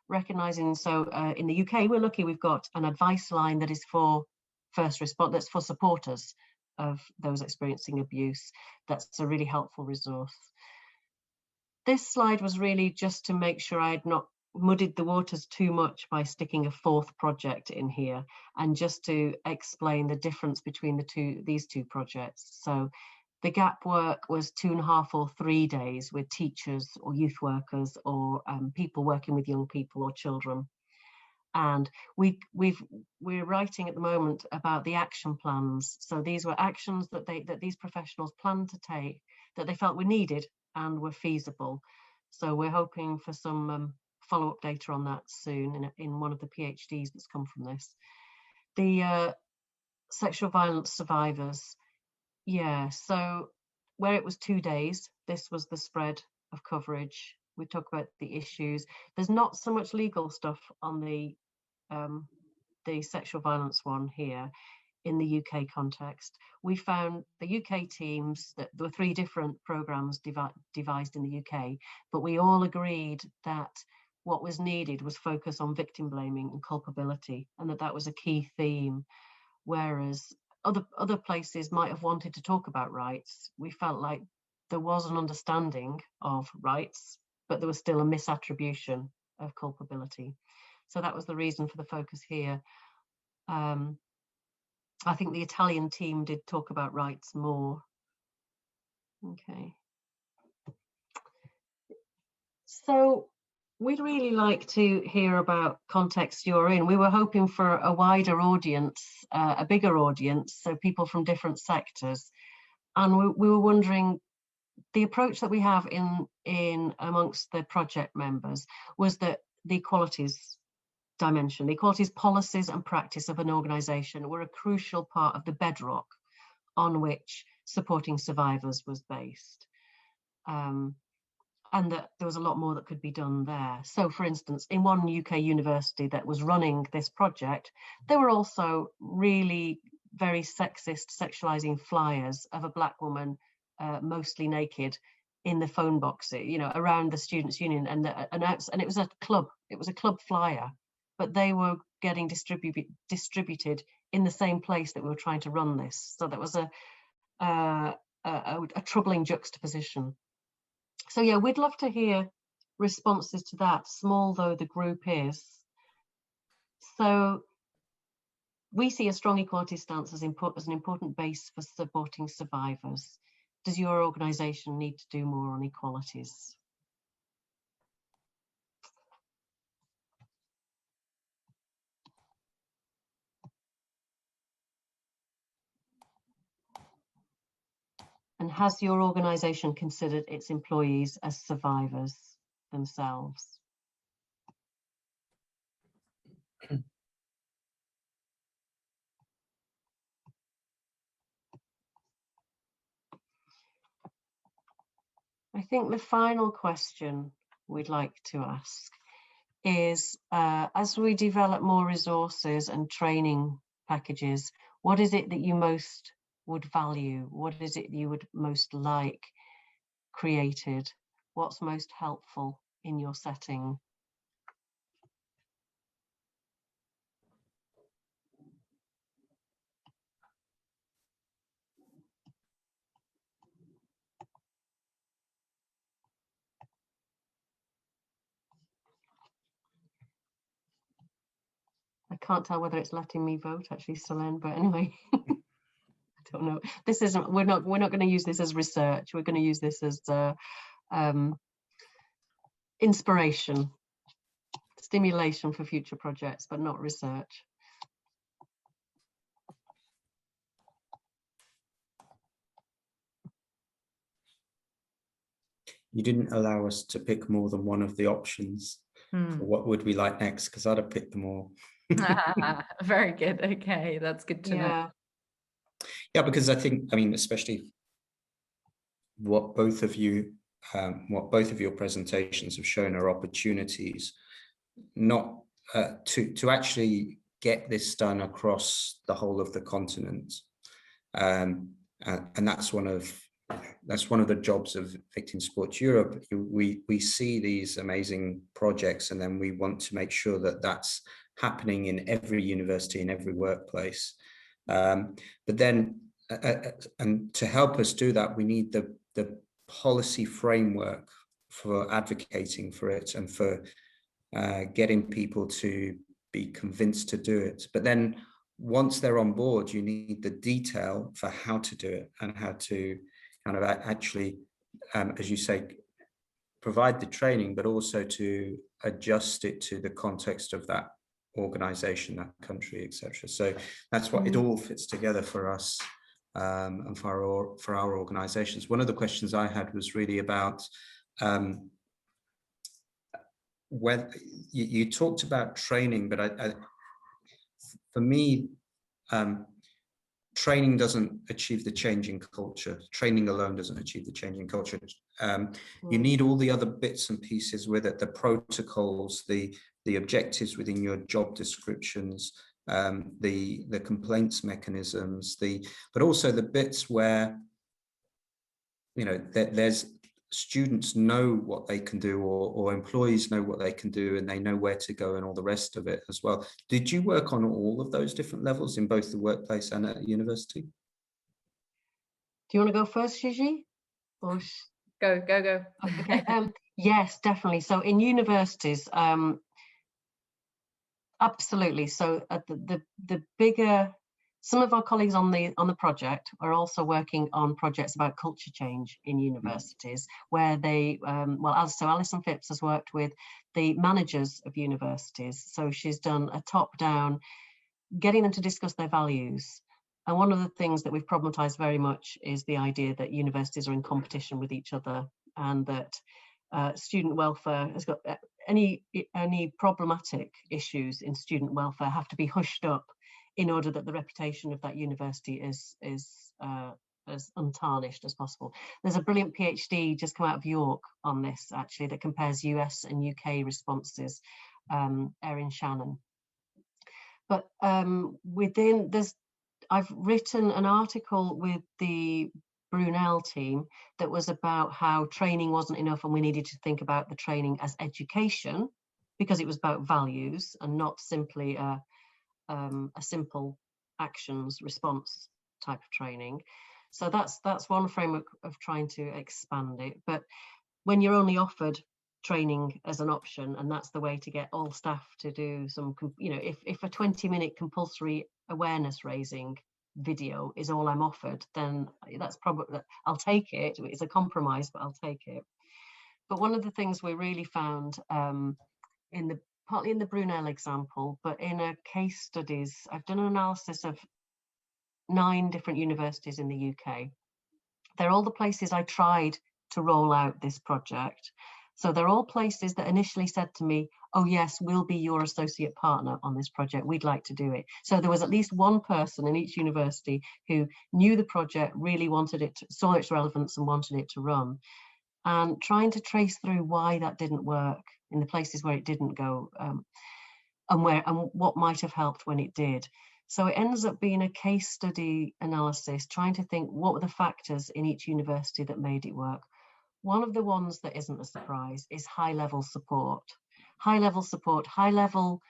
recognizing, so in the UK, we're lucky we've got an advice line that is for first responders, that's for supporters of those experiencing abuse. That's a really helpful resource. This slide was really just to make sure I had not muddied the waters too much by sticking a 4th project in here, and just to explain the difference between these two projects. So the gap work was 2.5 or 3 days with teachers or youth workers or people working with young people or children. And we're writing at the moment about the action plans. So these were actions that these professionals planned to take, that they felt were needed and were feasible. So we're hoping for some follow-up data on that soon in one of the PhDs that's come from this. The sexual violence survivors. Yeah, so where it was 2 days, this was the spread of coverage. We talk about the issues. There's not so much legal stuff on the sexual violence one here in the UK context. We found the UK teams, that there were 3 different programs devised in the UK, but we all agreed that what was needed was focus on victim blaming and culpability, and that was a key theme. Whereas other places might have wanted to talk about rights, we felt like there was an understanding of rights, but there was still a misattribution of culpability. So that was the reason for the focus here. I think the Italian team did talk about rights more. Okay. So we'd really like to hear about context you're in. We were hoping for a wider audience, a bigger audience, so people from different sectors. And we were wondering, the approach that we have in amongst the project members was that the equalities dimension, the equalities policies and practice of an organisation were a crucial part of the bedrock on which supporting survivors was based. And that there was a lot more that could be done there. So for instance, in one UK university that was running this project, there were also really very sexist, sexualizing flyers of a black woman, mostly naked, in the phone box, you know, around the students' union, and it was a club flyer, but they were getting distributed in the same place that we were trying to run this. So that was a troubling juxtaposition. So yeah, we'd love to hear responses to that, small though the group is. So we see a strong equality stance as an important base for supporting survivors. Does your organisation need to do more on equalities? And has your organisation considered its employees as survivors themselves? I think the final question we'd like to ask is as we develop more resources and training packages, what is it that you most would value? What is it you would most like created? What's most helpful in your setting? I can't tell whether it's letting me vote actually, Solène, but anyway, I don't know. This isn't, we're not going to use this as research. We're going to use this as inspiration, stimulation for future projects, but not research. You didn't allow us to pick more than one of the options. For what would we like next? Because I'd have picked them all. Very good. Okay, that's good to know. Yeah, because I mean, especially what both of your presentations have shown are opportunities, not to actually get this done across the whole of the continent, and that's one of the jobs of Victim Support Europe. We see these amazing projects, and then we want to make sure that that's happening in every university, in every workplace. But then, and to help us do that, we need the policy framework for advocating for it and for getting people to be convinced to do it. But then once they're on board, you need the detail for how to do it and how to kind of actually, as you say, provide the training, but also to adjust it to the context of that organization, that country, etc. So that's what it all fits together for us and for our organizations. One of the questions I had was really about when you talked about training, but for me, training doesn't achieve the change in culture. Training alone doesn't achieve the change in culture. You need all the other bits and pieces with it, the protocols, the objectives within your job descriptions, the complaints mechanisms, but also the bits where, you know, there's students know what they can do, or employees know what they can do, and they know where to go and all the rest of it as well. Did you work on all of those different levels in both the workplace and at university? Do you want to go first, Gigi? Or Go. Okay. Yes, definitely. So in universities, absolutely. So at the bigger, some of our colleagues on the project are also working on projects about culture change in universities, where they, so Alison Phipps has worked with the managers of universities. So she's done a top-down, getting them to discuss their values. And one of the things that we've problematized very much is the idea that universities are in competition with each other, and that student welfare has got any problematic issues in student welfare have to be hushed up in order that the reputation of that university is as untarnished as possible. There's a brilliant PhD just come out of York on this, actually, that compares US and UK responses, Erin Shannon. But I've written an article with the Brunel team that was about how training wasn't enough, and we needed to think about the training as education, because it was about values and not simply a simple actions response type of training. So that's one framework of trying to expand it. But when you're only offered training as an option, and that's the way to get all staff to do some, you know, if a 20-minute compulsory awareness raising video is all I'm offered, then that's probably, I'll take it. It's a compromise, but I'll take it. But one of the things we really found partly in the Brunel example, but in a case studies, I've done an analysis of 9 different universities in the UK. They're all the places I tried to roll out this project. So they're all places that initially said to me, oh yes, we'll be your associate partner on this project, we'd like to do it. So there was at least one person in each university who knew the project, really wanted it, saw its relevance and wanted it to run. and trying to trace through why that didn't work in the places where it didn't go, and what might have helped when it did. So it ends up being a case study analysis, trying to think what were the factors in each university that made it work. One of the ones that isn't a surprise is high-level support. High-level support, high-level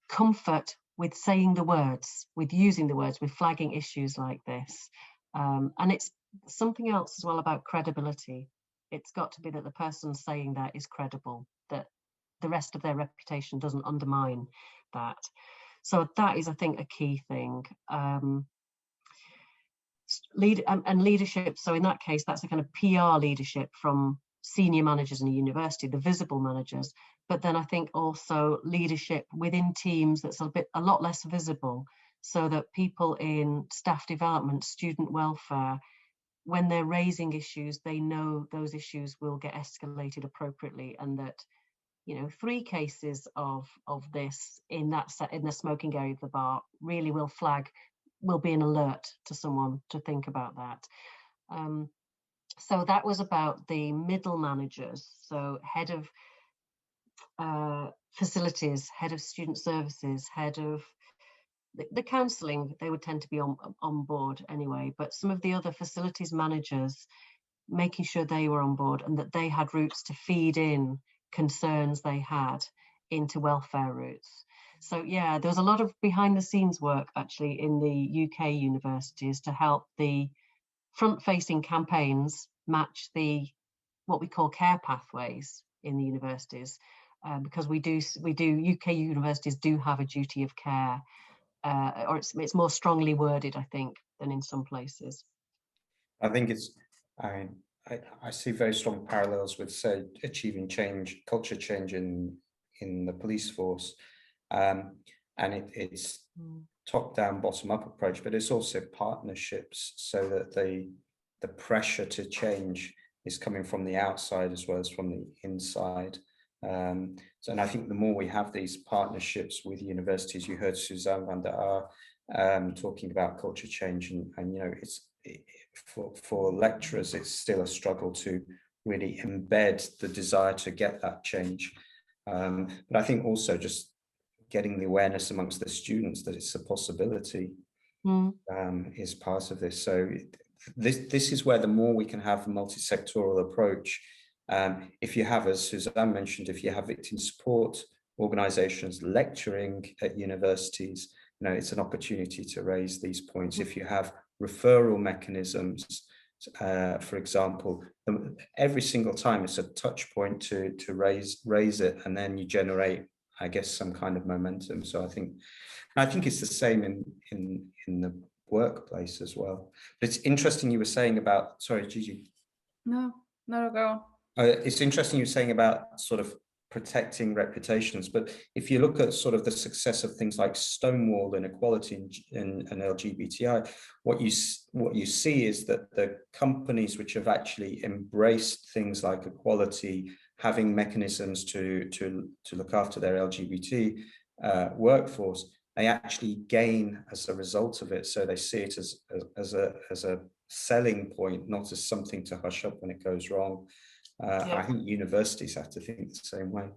comfort with saying the words, with using the words, with flagging issues like this. And it's something else as well about credibility. It's got to be that the person saying that is credible, that the rest of their reputation doesn't undermine that. So that is, I think, a key thing. Leadership. So in that case, that's a kind of PR leadership from senior managers in a university, the visible managers. But then I think also leadership within teams that's a lot less visible, so that people in staff development, student welfare, when they're raising issues, they know those issues will get escalated appropriately, and that, you know, 3 cases of this in the smoking area of the bar really will be an alert to someone to think about that. So that was about the middle managers, so head of facilities, head of student services, head of the counselling. They would tend to be on board anyway, but some of the other facilities managers, making sure they were on board and that they had routes to feed in concerns they had into welfare routes. So yeah, there was a lot of behind the scenes work actually in the UK universities to help the front-facing campaigns match what we call care pathways in the universities, because we do UK universities do have a duty of care, or it's more strongly worded, I think, than in some places. I think I see very strong parallels with, say, achieving change, culture change in the police force, and it's top-down, bottom-up approach, but it's also partnerships, so that the pressure to change is coming from the outside as well as from the inside. And I think the more we have these partnerships with universities, you heard Suzanne van der Aar talking about culture change, and you know, for lecturers, it's still a struggle to really embed the desire to get that change. But I think also just getting the awareness amongst the students that it's a possibility is part of this. So this is where the more we can have a multi-sectoral approach. If you have, as Suzanne mentioned, if you have victim support organizations lecturing at universities, you know, it's an opportunity to raise these points. If you have referral mechanisms, for example, every single time it's a touch point to raise it, and then you generate, I guess, some kind of momentum. So I think it's the same in the workplace as well. But it's interesting you were saying about, sorry, Gigi. No, go. It's interesting you were saying about sort of protecting reputations, but if you look at sort of the success of things like Stonewall and equality and LGBTI, what you see is that the companies which have actually embraced things like equality, having mechanisms to look after their LGBT workforce, they actually gain as a result of it. So they see it as a selling point, not as something to hush up when it goes wrong. I think universities have to think the same way.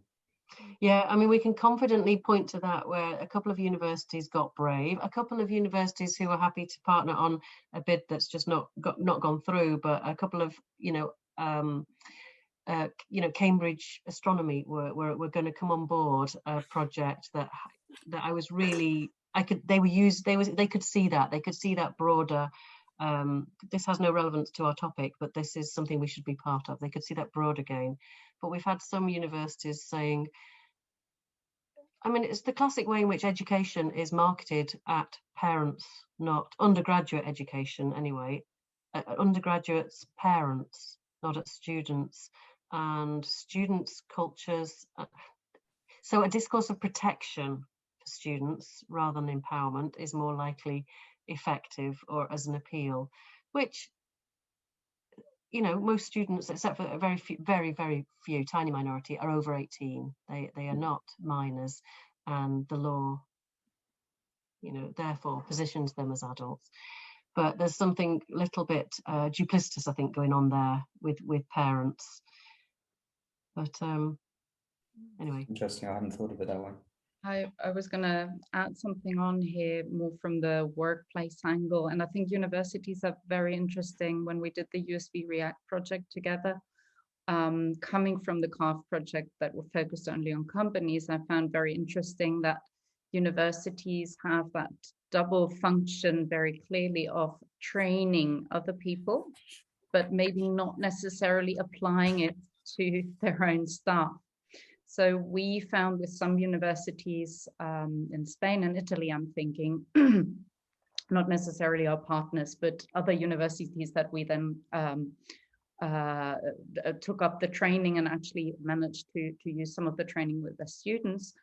Yeah, I mean, we can confidently point to that, where a couple of universities got brave, a couple of universities who are happy to partner on a bid that's just not gone through, but a couple of, Cambridge Astronomy were going to come on board a project that I was really, they could see that broader. This has no relevance to our topic, but this is something we should be part of. They could see that broad again. But we've had some universities saying, I mean, it's the classic way in which education is marketed at parents, not undergraduate education anyway, undergraduates' parents, not at students, and students' cultures. So a discourse of protection for students rather than empowerment is more likely effective, or as an appeal, which, you know, most students, except for a very few tiny minority, are over 18. They are not minors, and the law, you know, therefore positions them as adults. but there's something a little bit duplicitous, I think, going on there with parents. But anyway. Interesting, I hadn't thought of it that way. I was going to add something on here more from the workplace angle, and I think universities are very interesting. When we did the USV React project together, coming from the CARF project that were focused only on companies, I found very interesting that universities have that double function very clearly of training other people, but maybe not necessarily applying it to their own staff. So we found with some universities in Spain and Italy, I'm thinking, not necessarily our partners, but other universities that we then took up the training and actually managed to use some of the training with their students.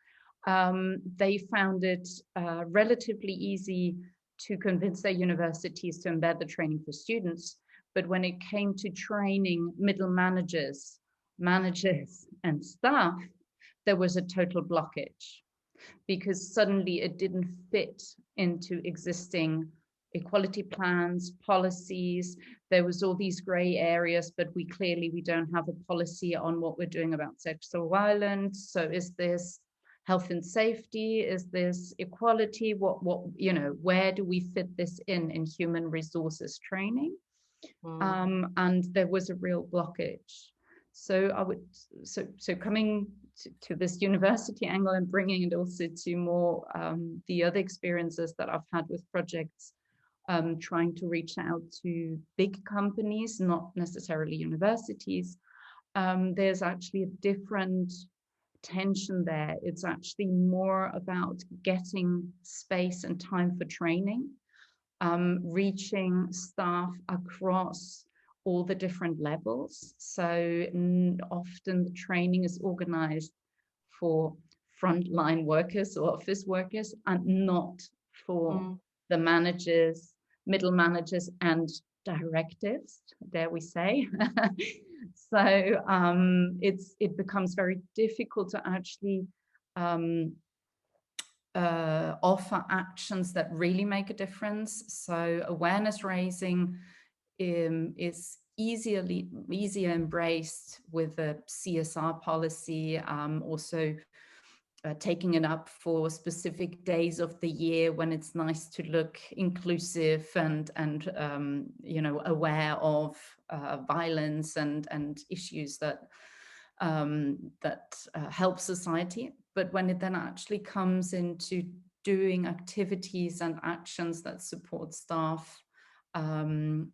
They found it relatively easy to convince their universities to embed the training for students. But when it came to training middle managers and staff, there was a total blockage, because suddenly it didn't fit into existing equality plans, policies. There was all these gray areas, but we don't have a policy on what we're doing about sexual violence. So is this health and safety? Is this equality? What where do we fit this in human resources training? And there was a real blockage. So coming to this university angle and bringing it also to more the other experiences that I've had with projects, trying to reach out to big companies, not necessarily universities, there's actually a different tension there. It's actually more about getting space and time for training, reaching staff across all the different levels. So often the training is organized for frontline workers or office workers, and not for the managers, middle managers, and directives, dare we say. So it becomes very difficult to actually offer actions that really make a difference. So awareness raising is easier embraced with a CSR policy, also taking it up for specific days of the year when it's nice to look inclusive and aware of violence and issues that help society. But when it then actually comes into doing activities and actions that support staff and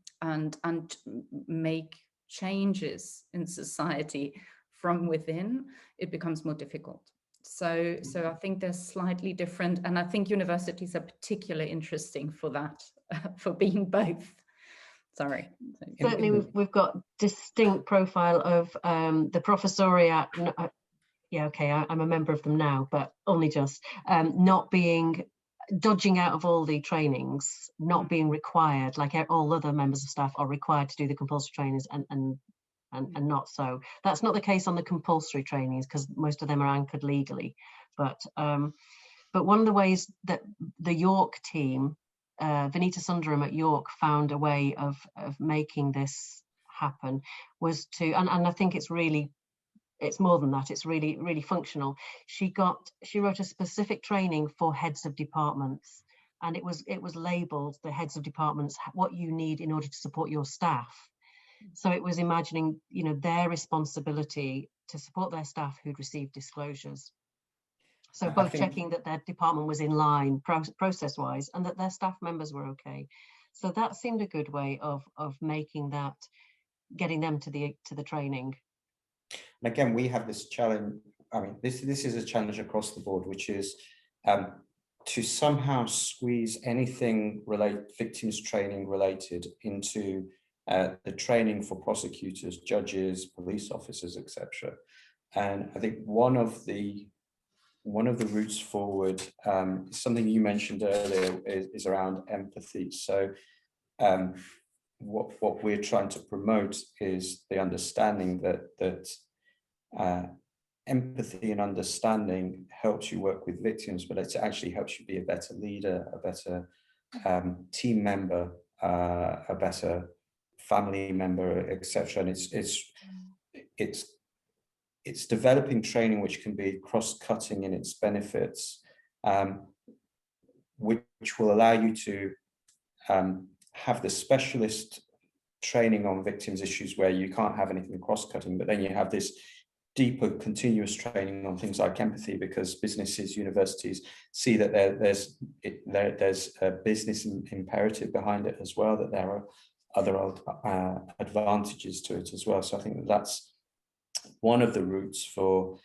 make changes in society from within, it becomes more difficult. So I think they're slightly different, and I think universities are particularly interesting for that, for being both. Sorry. Certainly, we've got distinct profile of the professoriate. Yeah, okay, I'm a member of them now, but only just not being, dodging out of all the trainings, not being required, like all other members of staff are required to do the compulsory trainings, and not so. That's not the case on the compulsory trainings, because most of them are anchored legally. But one of the ways that the York team, Vanita Sundaram at York, found a way of making this happen was to, and I think it's more than that, it's really, really functional. She wrote a specific training for heads of departments, and it was labeled, the heads of departments, what you need in order to support your staff. So it was imagining, their responsibility to support their staff who'd received disclosures. So both checking that their department was in line process-wise, and that their staff members were okay. So that seemed a good way of making that, getting them to the training. And again, we have this challenge. I mean, this is a challenge across the board, which is to somehow squeeze anything victims training related into the training for prosecutors, judges, police officers, etc. And I think one of the routes forward, something you mentioned earlier, is around empathy. So what we're trying to promote is the understanding that empathy and understanding helps you work with victims, but it actually helps you be a better leader, a better team member, a better family member, etc. And it's developing training which can be cross-cutting in its benefits, which will allow you to have the specialist training on victims' issues where you can't have anything cross-cutting, but then you have this deeper continuous training on things like empathy, because businesses, universities see that there's a business imperative behind it as well, that there are other advantages to it as well. So I think that's one of the routes for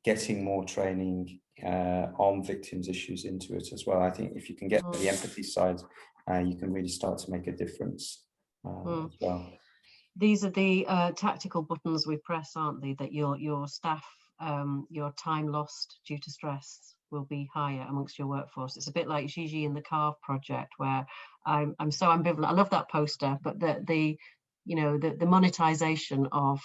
getting more training on victims' issues into it as well. I think if you can get the empathy side, you can really start to make a difference as well. These are the tactical buttons we press, aren't they? That your staff, your time lost due to stress will be higher amongst your workforce. It's a bit like Gigi in the Carve project, where I'm so ambivalent. I love that poster, but the monetization of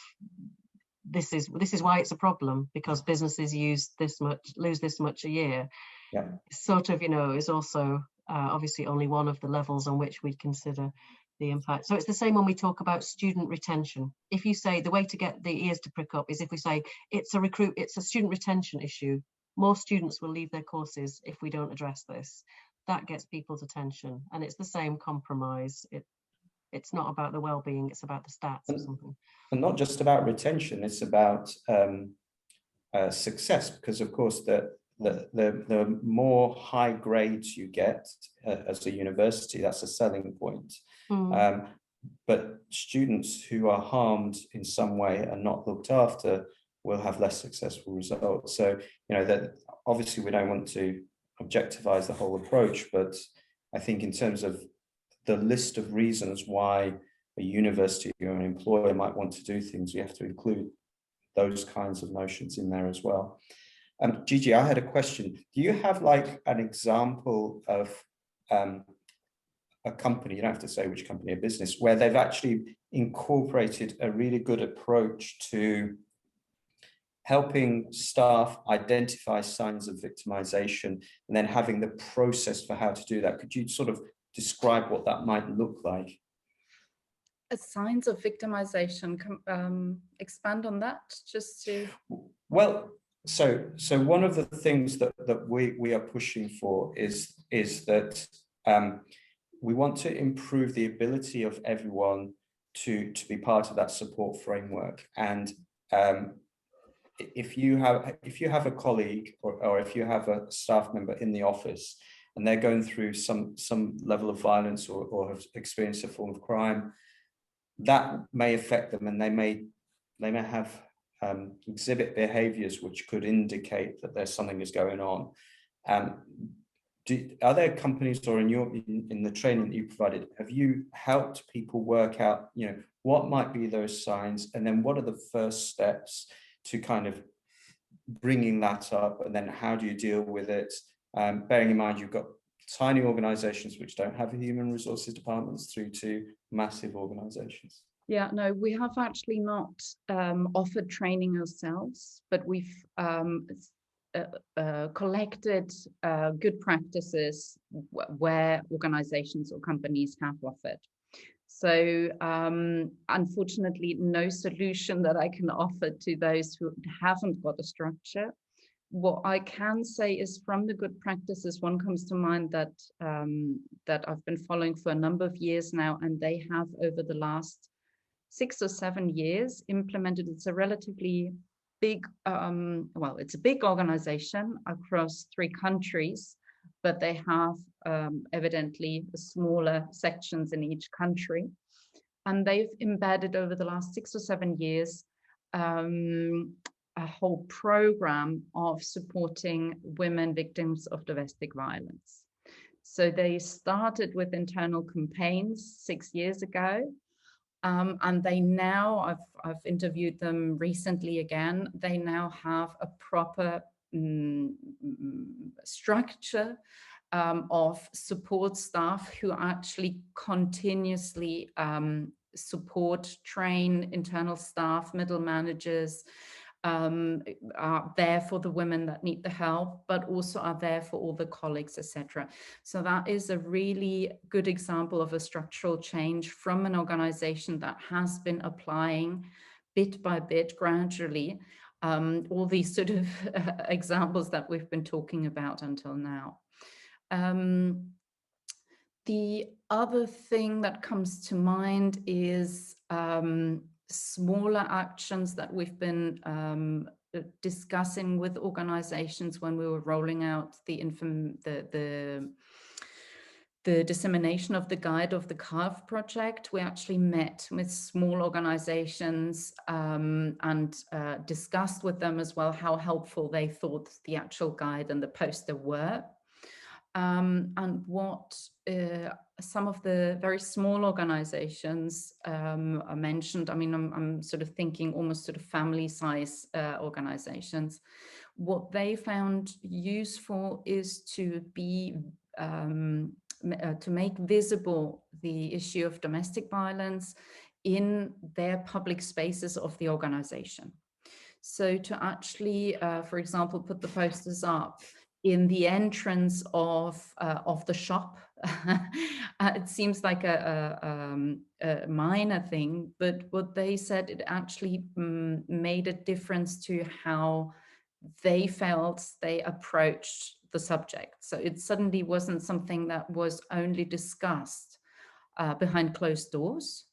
this is why it's a problem, because businesses lose this much a year. Yeah. Sort of, is also obviously only one of the levels on which we consider the impact. So it's the same when we talk about student retention. If you say the way to get the ears to prick up is if we say it's a student retention issue, more students will leave their courses if we don't address this. That gets people's attention, and it's the same compromise. It's not about the well-being, it's about the stats or something. And not just about retention, it's about success, because of course the more high grades you get as a university, that's a selling point. But students who are harmed in some way and not looked after will have less successful results. So, that obviously we don't want to objectivize the whole approach, but I think in terms of the list of reasons why a university or an employer might want to do things, we have to include those kinds of notions in there as well. Gigi, I had a question. Do you have like an example of a company, you don't have to say which company, a business, where they've actually incorporated a really good approach to helping staff identify signs of victimization and then having the process for how to do that? Could you sort of describe what that might look like? Signs of victimization, expand on that just to... Well, so one of the things that we are pushing for is that we want to improve the ability of everyone to be part of that support framework. And if you have a colleague or if you have a staff member in the office and they're going through some level of violence or have experienced a form of crime, that may affect them, and they may have exhibit behaviors which could indicate that there's something is going on. Are there companies, or in the training that you provided, have you helped people work out, what might be those signs, and then what are the first steps to kind of bringing that up, and then how do you deal with it? Bearing in mind you've got tiny organizations which don't have human resources departments through to massive organizations. Yeah, no, we have actually not offered training ourselves, but we've collected good practices where organizations or companies have offered. So unfortunately, no solution that I can offer to those who haven't got a structure. What I can say is, from the good practices, one comes to mind that that I've been following for a number of years now, and they have over the last 6 or 7 years implemented. It's a relatively big, well, it's a big organization across 3 countries, but they have evidently smaller sections in each country. And they've embedded over the last 6 or 7 years a whole program of supporting women victims of domestic violence. So they started with internal campaigns 6 years ago. And they now, I've interviewed them recently again, they now have a proper structure of support staff who actually continuously support, train internal staff, middle managers, are there for the women that need the help, but also are there for all the colleagues, etc. So that is a really good example of a structural change from an organization that has been applying bit by bit, gradually, all these sort of examples that we've been talking about until now. The other thing that comes to mind is smaller actions that we've been discussing with organizations when we were rolling out the dissemination of the guide of the CARV project. We actually met with small organizations and discussed with them as well how helpful they thought the actual guide and the poster were. And what some of the very small organizations are mentioned, I mean, I'm sort of thinking almost sort of family size organizations. What they found useful is to be to make visible the issue of domestic violence in their public spaces of the organization. So to actually, for example, put the posters up in the entrance of the shop. It seems like a minor thing, but what they said, it actually made a difference to how they felt they approached the subject. So it suddenly wasn't something that was only discussed behind closed doors,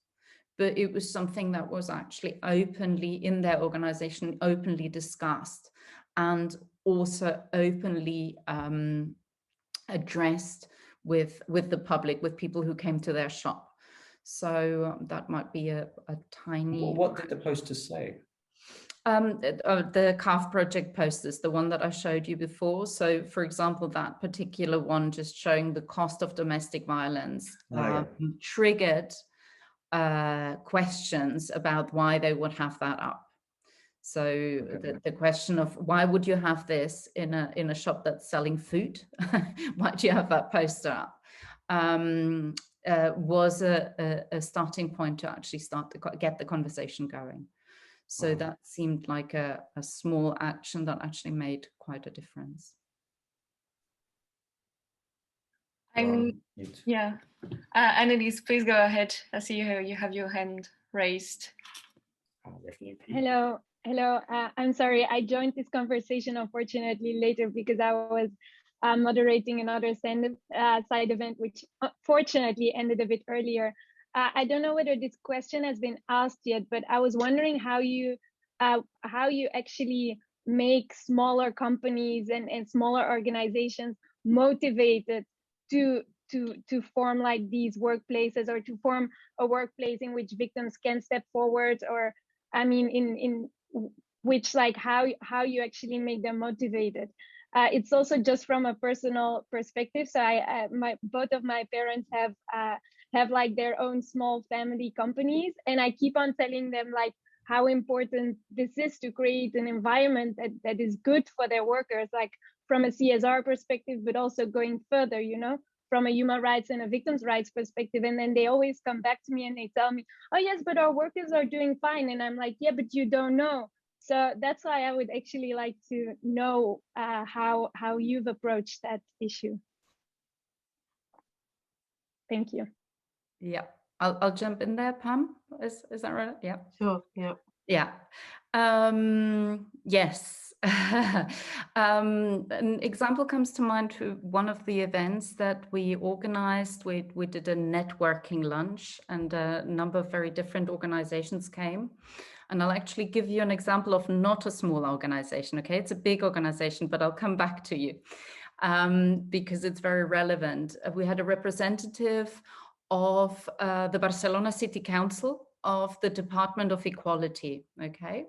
but it was something that was actually openly in their organization, openly discussed, and also openly addressed with the public, with people who came to their shop. So that might be a tiny... What did the posters say? The CARV project posters, the one that I showed you before. So, for example, that particular one just showing the cost of domestic violence triggered questions about why they would have that up. So the question of why would you have this in a shop that's selling food? Why do you have that poster up? Was a starting point to actually get the conversation going. So that seemed like a small action that actually made quite a difference. Yeah, Annelies, please go ahead. I see you have your hand raised. Hello. I'm sorry, I joined this conversation unfortunately later because I was moderating another side event, which fortunately ended a bit earlier. I don't know whether this question has been asked yet, but I was wondering how you actually make smaller companies and smaller organizations motivated to form like these workplaces, or to form a workplace in which victims can step forward, or I mean in which, like, how you actually make them motivated. It's also just from a personal perspective. So both of my parents have like their own small family companies, and I keep on telling them like how important this is to create an environment that is good for their workers, like from a CSR perspective, but also going further, you know, from a human rights and a victims' rights perspective. And then they always come back to me and they tell me, oh yes, but our workers are doing fine. And I'm like, yeah, but you don't know. So that's why I would actually like to know how you've approached that issue. Thank you. Yeah, I'll jump in there, Pam. Is that right? Yeah. Sure. Yeah. Yeah. Yes. An example comes to mind to one of the events that we organized. We did a networking lunch, and a number of very different organizations came. And I'll actually give you an example of not a small organization. Okay, it's a big organization, but I'll come back to you because it's very relevant. We had a representative of the Barcelona City Council, of the Department of Equality, okay?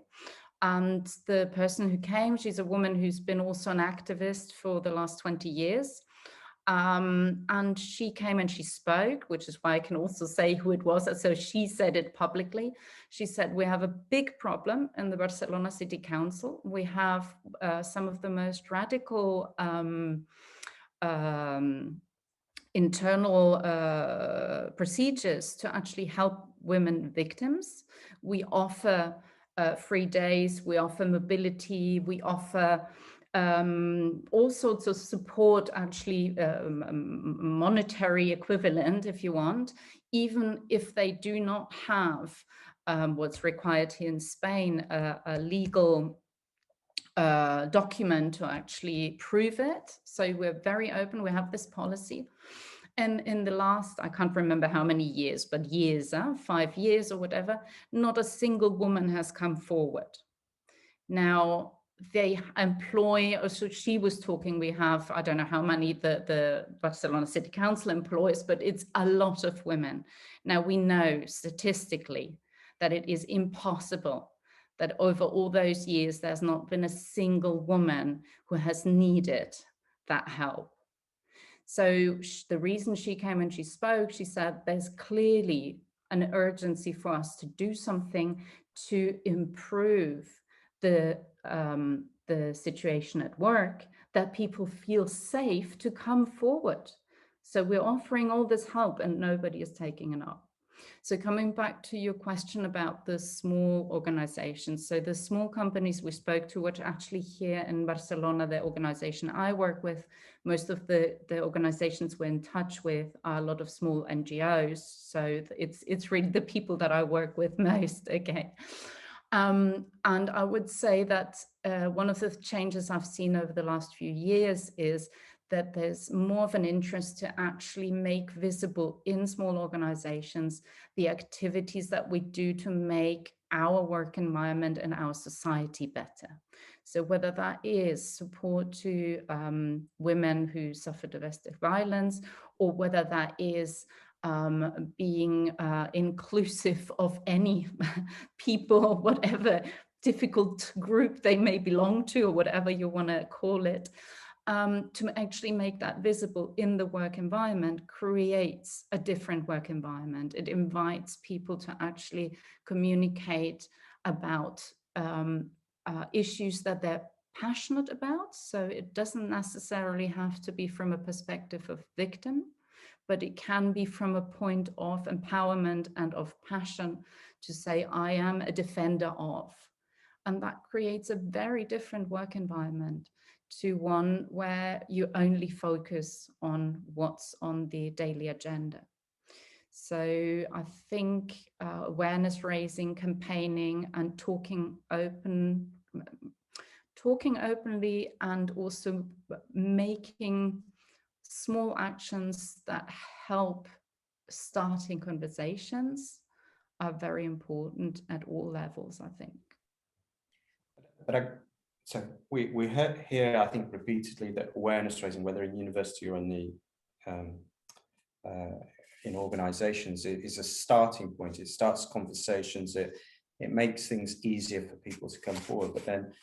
And the person who came, she's a woman who's been also an activist for the last 20 years. And she came and she spoke, which is why I can also say who it was. So she said it publicly. She said, we have a big problem in the Barcelona City Council. We have some of the most radical internal procedures to actually help women victims. We offer free days, we offer mobility, we offer all sorts of support, actually monetary equivalent, if you want, even if they do not have what's required here in Spain, a legal document to actually prove it. So we're very open, we have this policy. And in the last, I can't remember how many years, but years, 5 years or whatever, not a single woman has come forward. Now, they employ, so she was talking, we have, I don't know how many the Barcelona City Council employs, but it's a lot of women. Now, we know statistically that it is impossible that over all those years, there's not been a single woman who has needed that help. So the reason she came and she spoke, she said, there's clearly an urgency for us to do something to improve the situation at work, that people feel safe to come forward. So we're offering all this help and nobody is taking it up. So coming back to your question about the small organizations. So the small companies we spoke to, which actually here in Barcelona, the organization I work with, most of the organizations we're in touch with are a lot of small NGOs. So it's really the people that I work with most, okay. And I would say that one of the changes I've seen over the last few years is that there's more of an interest to actually make visible in small organizations the activities that we do to make our work environment and our society better. So whether that is support to women who suffer domestic violence, or whether that is being inclusive of any people, whatever difficult group they may belong to, or whatever you want to call it, to actually make that visible in the work environment creates a different work environment. It invites people to actually communicate about issues that they're passionate about. So it doesn't necessarily have to be from a perspective of victim, but it can be from a point of empowerment and of passion to say, I am a defender of. And that creates a very different work environment to one where you only focus on what's on the daily agenda. So I think awareness raising, campaigning, and talking openly, and also making small actions that help starting conversations are very important at all levels, I think. But so we heard here, I think, repeatedly that awareness raising, whether in university or in the in organizations, it is a starting point. It starts conversations. It makes things easier for people to come forward. But then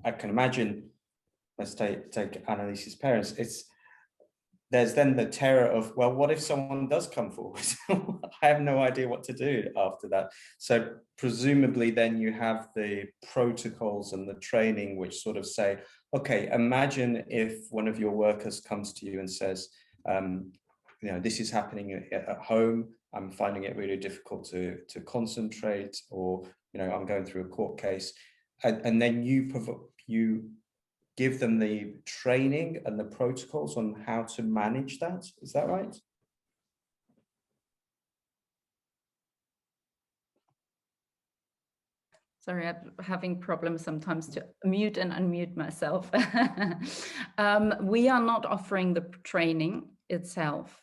I can imagine, let's take Annalise's parents. There's then the terror of, well, what if someone does come forward? I have no idea what to do after that. So presumably then you have the protocols and the training which sort of say, okay, imagine if one of your workers comes to you and says, you know, this is happening at home. I'm finding it really difficult to concentrate, or, you know, I'm going through a court case. And then you give them the training and the protocols on how to manage that. Is that right? Sorry, I'm having problems sometimes to mute and unmute myself. We are not offering the training itself.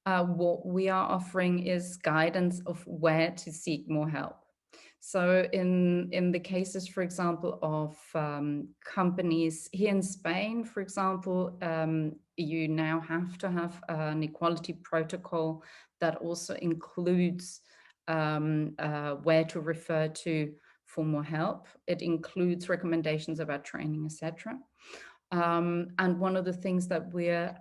What we are offering is guidance of where to seek more help. So in the cases, for example, of companies here in Spain, for example, you now have to have an equality protocol that also includes where to refer to for more help. It includes recommendations about training, etc. And one of the things that we're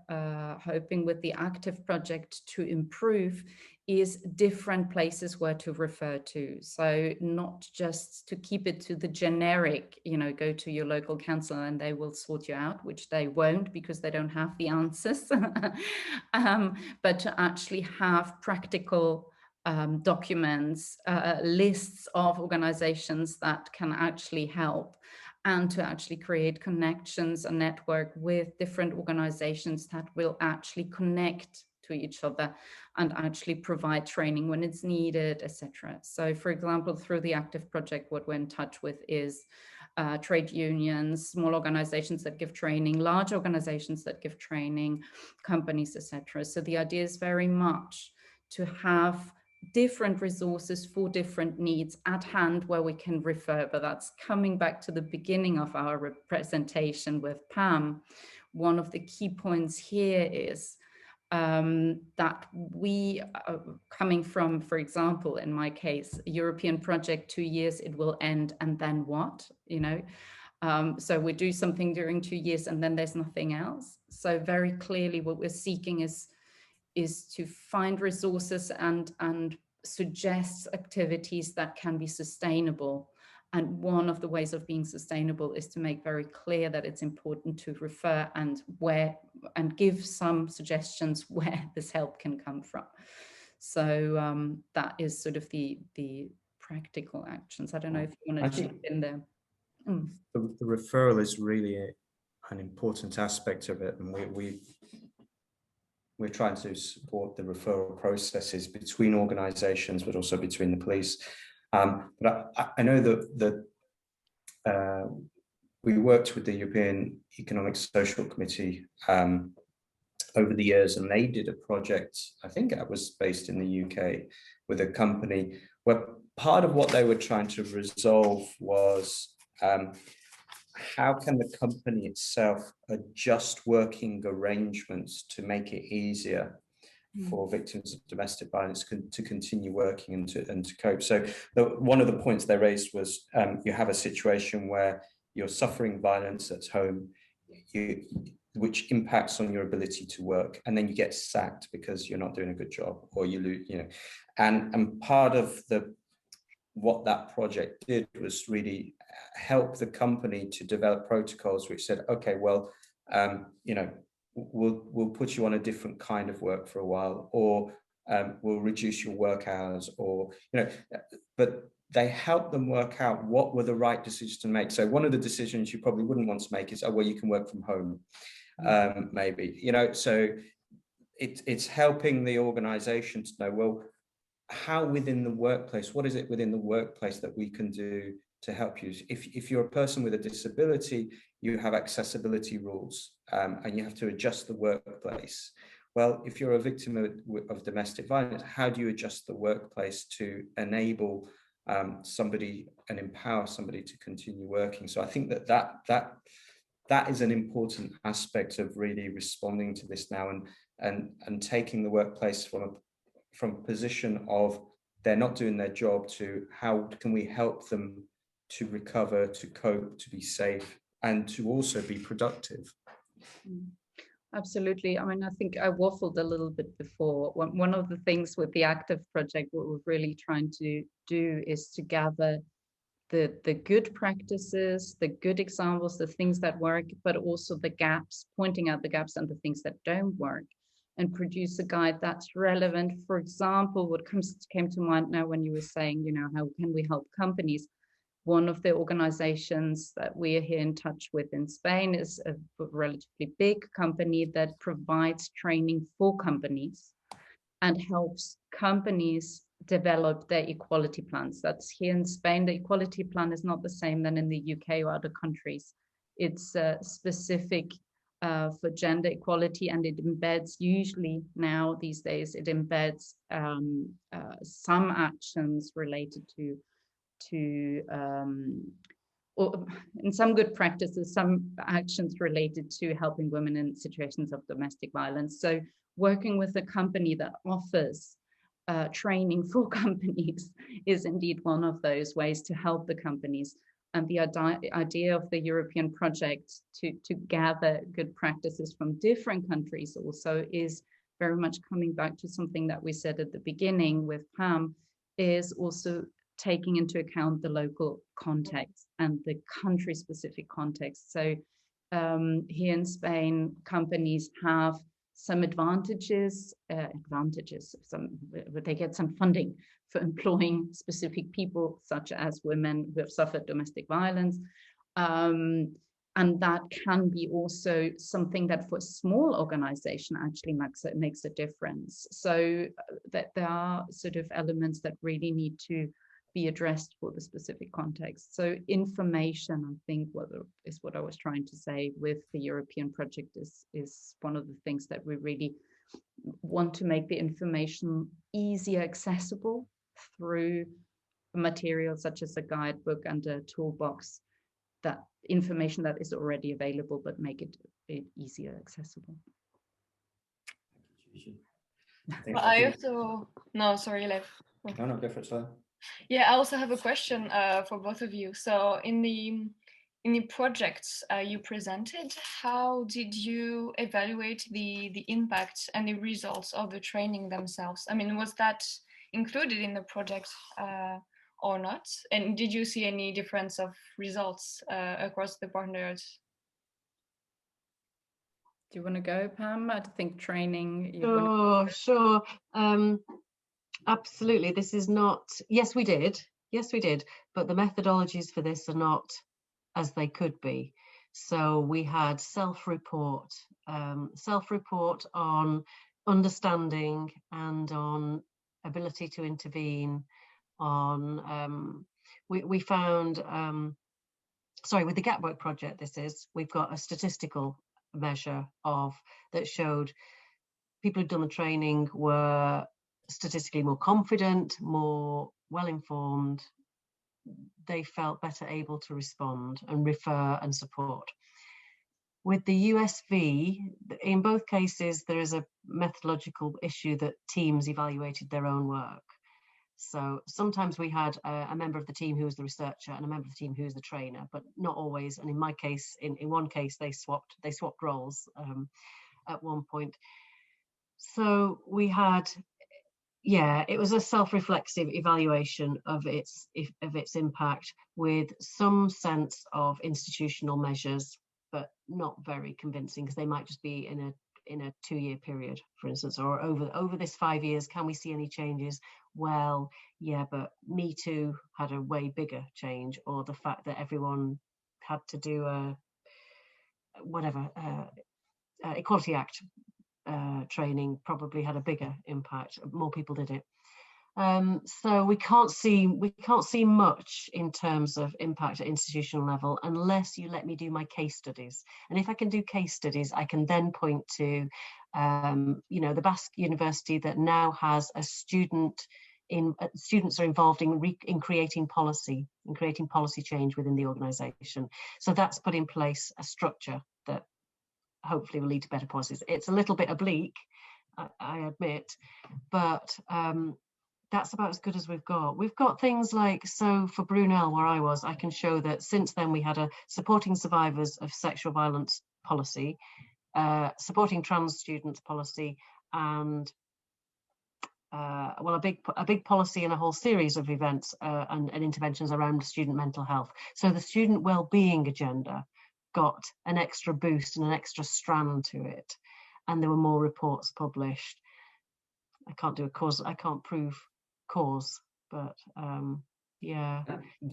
hoping with the Active project to improve is different places where to refer to. So not just to keep it to the generic, you know, go to your local council and they will sort you out, which they won't because they don't have the answers, but to actually have practical documents, lists of organizations that can actually help, and to actually create connections and network with different organizations that will actually connect to each other and actually provide training when it's needed, etc. So for example, through the Active project, what we're in touch with is trade unions, small organizations that give training, large organizations that give training, companies, etc. So the idea is very much to have different resources for different needs at hand where we can refer. But that's coming back to the beginning of our presentation with Pam. One of the key points here is that we, coming from, for example, in my case, a European project, 2 years, it will end, and then what, you know? So we do something during 2 years and then there's nothing else. So very clearly what we're seeking is to find resources and suggest activities that can be sustainable. And one of the ways of being sustainable is to make very clear that it's important to refer and give some suggestions where this help can come from. So that is sort of the practical actions. I don't know if you want to jump in there. The referral is really an important aspect of it, and we're trying to support the referral processes between organisations, but also between the police. But I know that we worked with the European Economic Social Committee over the years, and they did a project, I think it was based in the UK, with a company where part of what they were trying to resolve was how can the company itself adjust working arrangements to make it easier for victims of domestic violence to continue working and to cope. So one of the points they raised was you have a situation where you're suffering violence at home, which impacts on your ability to work, and then you get sacked because you're not doing a good job, or you lose, you know. And part of what that project did was really help the company to develop protocols which said, okay, well, you know, we'll put you on a different kind of work for a while, or we'll reduce your work hours, or, you know, but they helped them work out what were the right decisions to make. So one of the decisions you probably wouldn't want to make is, oh, well, you can work from home, maybe, you know. So it's helping the organization to know, well, how within the workplace, what is it within the workplace that we can do to help you? If you're a person with a disability, you have accessibility rules, and you have to adjust the workplace. Well, if you're a victim of domestic violence, how do you adjust the workplace to enable somebody and empower somebody to continue working? So I think that is an important aspect of really responding to this now, and taking the workplace from a position of they're not doing their job to how can we help them to recover, to cope, to be safe, and to also be productive. Absolutely. I mean, I think I waffled a little bit before. One of the things with the Active project, what we're really trying to do is to gather the good practices, the good examples, the things that work, but also the gaps, pointing out the gaps and the things that don't work, and produce a guide that's relevant. For example, what came to mind now when you were saying, you know, how can we help companies? One of the organizations that we are here in touch with in Spain is a relatively big company that provides training for companies and helps companies develop their equality plans. That's here in Spain. The equality plan is not the same than in the UK or other countries. It's specific for gender equality, and it embeds, usually now these days, it embeds some actions related to or in some good practices, some actions related to helping women in situations of domestic violence. So working with a company that offers training for companies is indeed one of those ways to help the companies. And the idea of the European project to gather good practices from different countries also is very much coming back to something that we said at the beginning with Pam, is also taking into account the local context and the country-specific context. So here in Spain, companies have some advantages, they get some funding for employing specific people, such as women who have suffered domestic violence. And that can be also something that for a small organization actually makes a difference. So that there are sort of elements that really need to be addressed for the specific context. So information, I think, is what I was trying to say with the European project is one of the things that we really want to make the information easier accessible through materials such as a guidebook and a toolbox, that information that is already available, but make it easier accessible. Well, I also, no, sorry, Lev. No, go for it, Sir. Yeah, I also have a question for both of you. So in the projects you presented, how did you evaluate the impact and the results of the training themselves? I mean, was that included in the project or not? And did you see any difference of results across the partners? Do you want to go, Pam? I think training. Sure. Absolutely. This is not. Yes, we did. But the methodologies for this are not as they could be. So we had self-report on understanding and on ability to intervene. On we found. Sorry, with the Gap Work project, we've got a statistical measure that showed people who'd done the training were statistically more confident, more well-informed. They felt better able to respond and refer and support. With the USV, in both cases, there is a methodological issue that teams evaluated their own work. So sometimes we had a member of the team who was the researcher and a member of the team who was the trainer, but not always. And in my case, in one case, they swapped roles at one point. So we had, it was a self-reflexive evaluation of its impact with some sense of institutional measures, but not very convincing, because they might just be in a 2-year period, for instance, or over this 5 years, can we see any changes? Well, yeah, but Me Too had a way bigger change, or the fact that everyone had to do Equality Act training probably had a bigger impact. More people did it. So we can't see much in terms of impact at institutional level unless you let me do my case studies. And if I can do case studies, I can then point to the Basque University that now has a students are involved in creating policy change within the organisation. So that's put in place a structure that hopefully will lead to better policies. It's a little bit oblique, I admit, but that's about as good as we've got. We've got things like, so for Brunel, where I was, I can show that since then we had a supporting survivors of sexual violence policy, supporting trans students policy, and a big policy and a whole series of events and interventions around student mental health. So the student well-being agenda got an extra boost and an extra strand to it, and there were more reports published. I can't prove cause, but yeah.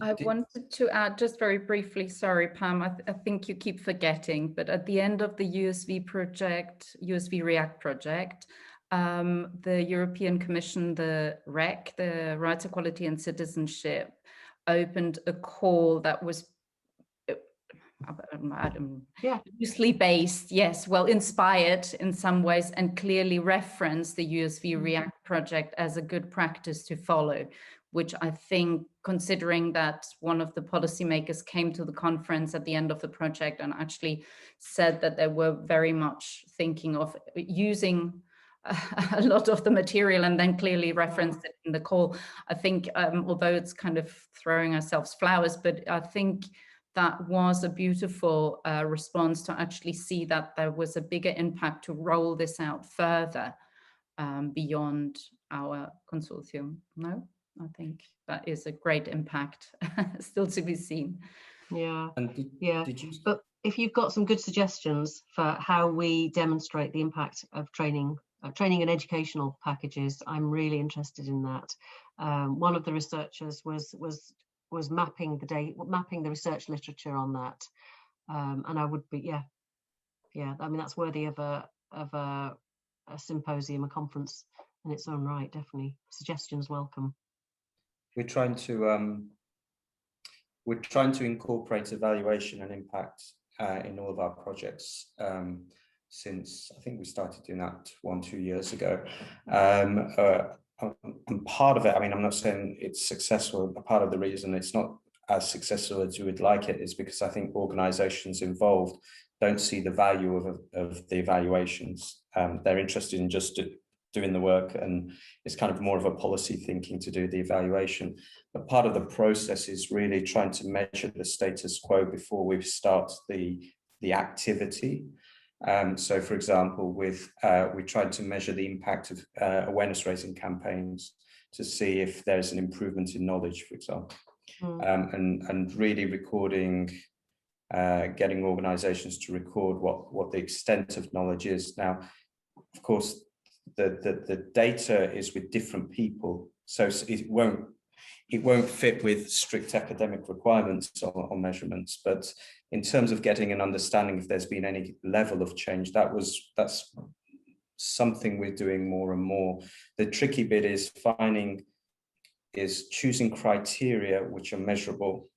I wanted to add just very briefly, sorry Pam, I think you keep forgetting, but at the end of the USV React project, the European Commission, the REC, the Rights, Equality and Citizenship, opened a call that was loosely based, yes, well inspired in some ways, and clearly referenced the USV React project as a good practice to follow, which I think, considering that one of the policymakers came to the conference at the end of the project and actually said that they were very much thinking of using a lot of the material, and then clearly referenced it in the call. I think, although it's kind of throwing ourselves flowers, but I think that was a beautiful response to actually see that there was a bigger impact to roll this out further beyond our consortium. No, I think that is a great impact still to be seen. Yeah. And yeah. did you? But if you've got some good suggestions for how we demonstrate the impact of training and educational packages, I'm really interested in that. One of the researchers was mapping the research literature on that, and I would be I mean, that's worthy of a symposium, a conference in its own right. Definitely, suggestions welcome. We're trying to incorporate evaluation and impact in all of our projects since I think we started doing that 1-2 years ago. And part of it, I mean, I'm not saying it's successful, but part of the reason it's not as successful as you would like it is because I think organizations involved don't see the value of the evaluations. They're interested in just doing the work, and it's kind of more of a policy thinking to do the evaluation. But part of the process is really trying to measure the status quo before we start the activity. So, for example, we tried to measure the impact of awareness raising campaigns to see if there's an improvement in knowledge, for example, and really recording, getting organisations to record what the extent of knowledge is. Now, of course, the data is with different people, so it won't fit with strict academic requirements on measurements. But in terms of getting an understanding if there's been any level of change, that's something we're doing more and more. The tricky bit is choosing criteria which are measurable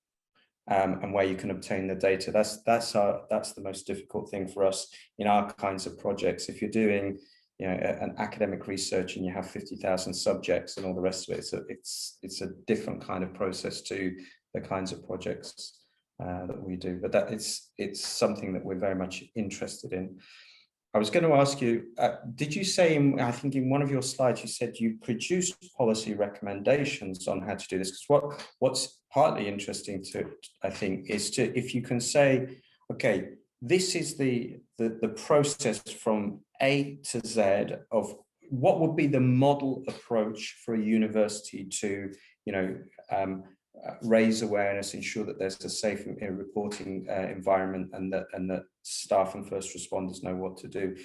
and where you can obtain the data. That's the most difficult thing for us in our kinds of projects. If you're doing an academic research and you have 50,000 subjects and all the rest of it, so it's a different kind of process to the kinds of projects that we do. But it's something that we're very much interested in. I was going to ask you, did you say, I think in one of your slides, you said you produced policy recommendations on how to do this? Because what's partly interesting I think, is if you can say, okay, this is the process from A to Z of what would be the model approach for a university to, raise awareness, ensure that there's a safe reporting environment, and that staff and first responders know what to do.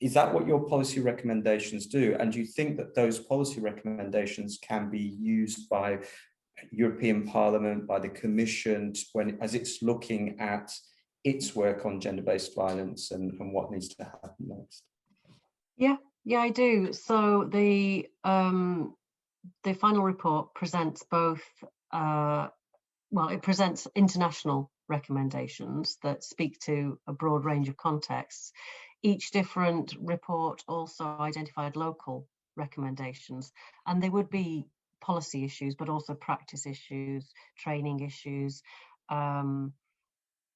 Is that what your policy recommendations do? And do you think that those policy recommendations can be used by European Parliament, by the Commission, as it's looking at its work on gender-based violence and what needs to happen next? Yeah, I do. So the final report presents both, it presents international recommendations that speak to a broad range of contexts. Each different report also identified local recommendations, and they would be policy issues, but also practice issues, training issues,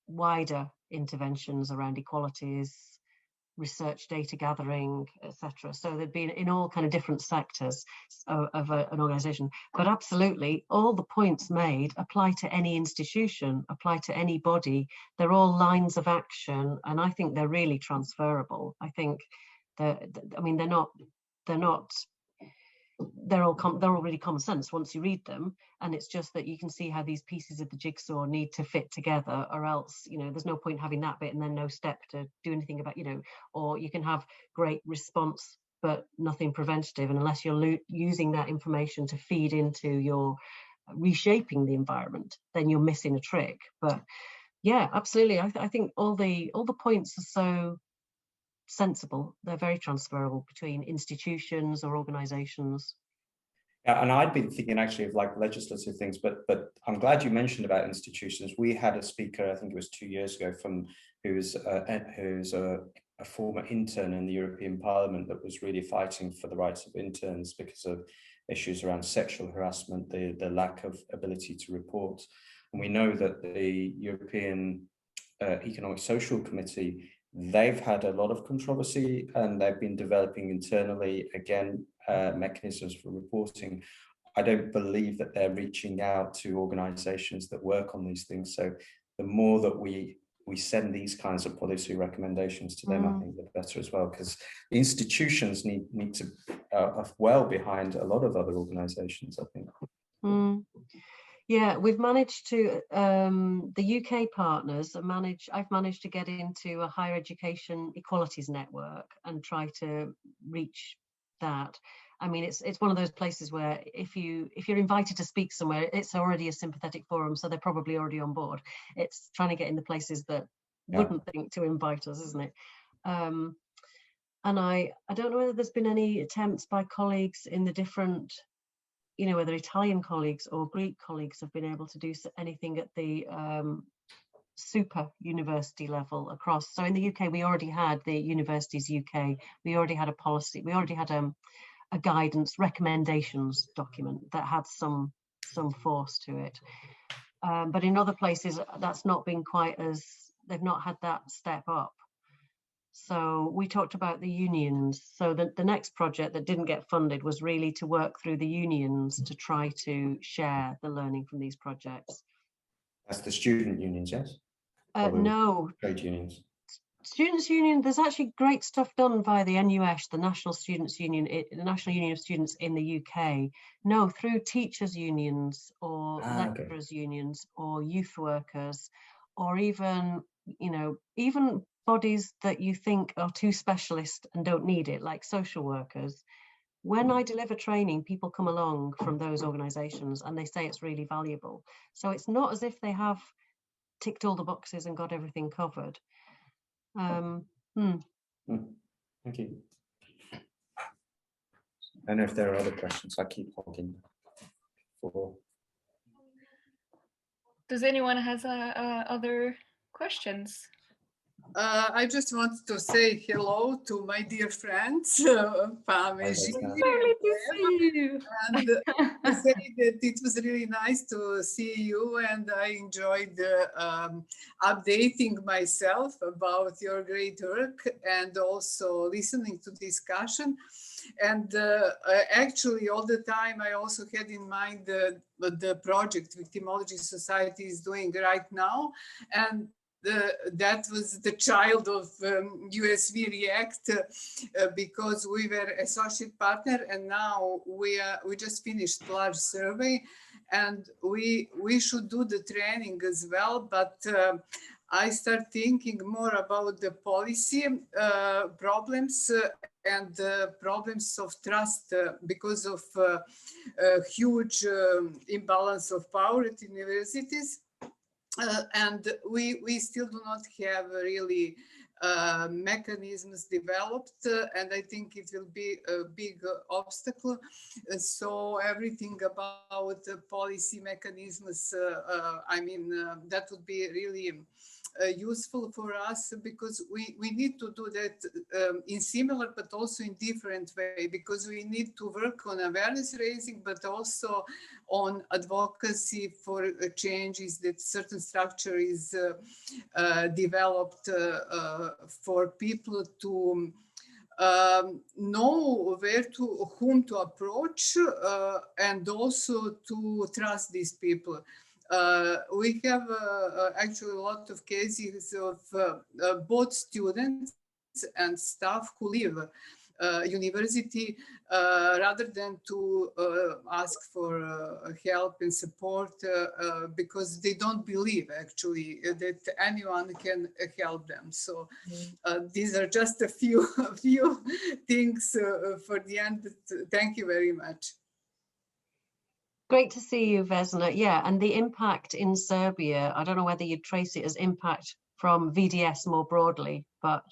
wider interventions around equalities, research data gathering, etc. So they'd be in all kind of different sectors of an organisation. But absolutely, all the points made apply to any institution, apply to any body. They're all lines of action, and I think they're really transferable. I think they're all really common sense once you read them, and it's just that you can see how these pieces of the jigsaw need to fit together, or else there's no point having that bit and then no step to do anything about, or you can have great response but nothing preventative, and unless you're using that information to feed into your reshaping the environment, then you're missing a trick. But yeah, absolutely, I think all the points are so sensible. They're very transferable between institutions or organizations. Yeah, and I'd been thinking actually of like legislative things, but I'm glad you mentioned about institutions. We had a speaker, I think it was 2 years ago, who's a former intern in the European Parliament that was really fighting for the rights of interns because of issues around sexual harassment, the lack of ability to report. And we know that the European Economic Social Committee, they've had a lot of controversy, and they've been developing internally, again, mechanisms for reporting. I don't believe that they're reaching out to organizations that work on these things. So the more that we send these kinds of policy recommendations to them, I think the better as well, because the institutions need to well behind a lot of other organizations, I think. Yeah, we've managed to, the UK partners I've managed to get into a higher education equalities network and try to reach that. I mean, it's one of those places where if you're invited to speak somewhere, it's already a sympathetic forum, so they're probably already on board. It's trying to get in the places that wouldn't think to invite us, isn't it? And I don't know whether there's been any attempts by colleagues in the different, you know, whether Italian colleagues or Greek colleagues have been able to do anything at the super university level across. So in the UK, we already had the Universities UK, we already had a policy, we already had a guidance recommendations document that had some force to it. But in other places, that's not been quite as, they've not had that step up. So we talked about the unions. So the next project that didn't get funded was really to work through the unions to try to share the learning from these projects. That's the student unions, yes? No. Trade unions. Students' Union, there's actually great stuff done by the NUS, the National Students' Union, the National Union of Students in the UK. No, through teachers' unions or lecturers' unions or youth workers, or even, you know, even bodies that you think are too specialist and don't need it, like social workers. When I deliver training, people come along from those organisations and they say it's really valuable. So it's not as if they have ticked all the boxes and got everything covered. Thank you. I don't know if there are other questions. I keep hogging for. Does anyone has other questions? I just wanted to say hello to my dear friends, Pam and Gigi. Lovely to see you. And to say that it was really nice to see you, and I enjoyed updating myself about your great work and also listening to discussion. And actually, all the time, I also had in mind the project Victimology Society is doing right now. And that was the child of USV React because we were associate partner, and now we just finished large survey, and we should do the training as well. But I start thinking more about the policy problems and problems of trust because of huge imbalance of power at universities. And we still do not have really mechanisms developed, and I think it will be a big obstacle. So everything about policy mechanisms, I mean, that would be really useful for us, because we need to do that in similar but also in different way, because we need to work on awareness raising but also on advocacy for changes, that certain structure is developed for people to know whom to approach and also to trust these people. We have actually a lot of cases of both students and staff who leave university rather than to ask for help and support because they don't believe actually that anyone can help them. So these are just a few things for the end. Thank you very much. Great to see you, Vesna. Yeah, and the impact in Serbia, I don't know whether you'd trace it as impact from VDS more broadly, but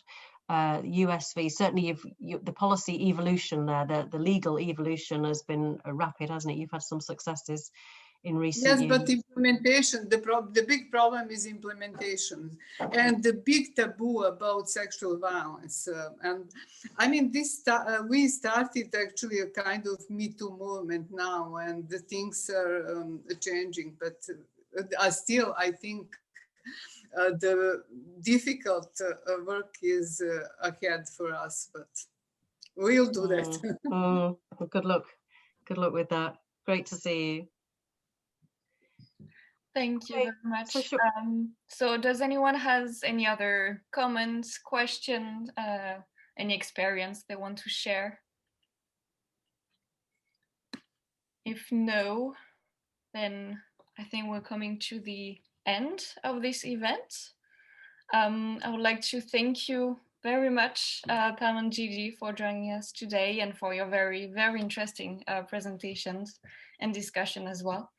USV, certainly the policy evolution there, the legal evolution has been rapid, hasn't it? You've had some successes in recent years. Yes, but implementation, the big problem is implementation and the big taboo about sexual violence. And I mean, we started actually a kind of Me Too movement now, and the things are changing, but still, I think the difficult work is ahead for us, but we'll do that. Good luck. Good luck with that. Great to see you. Thank you very much. So does anyone has any other comments, questions, any experience they want to share? If no, then I think we're coming to the end of this event. I would like to thank you very much, Pam and Gigi, for joining us today and for your very, very interesting presentations and discussion as well.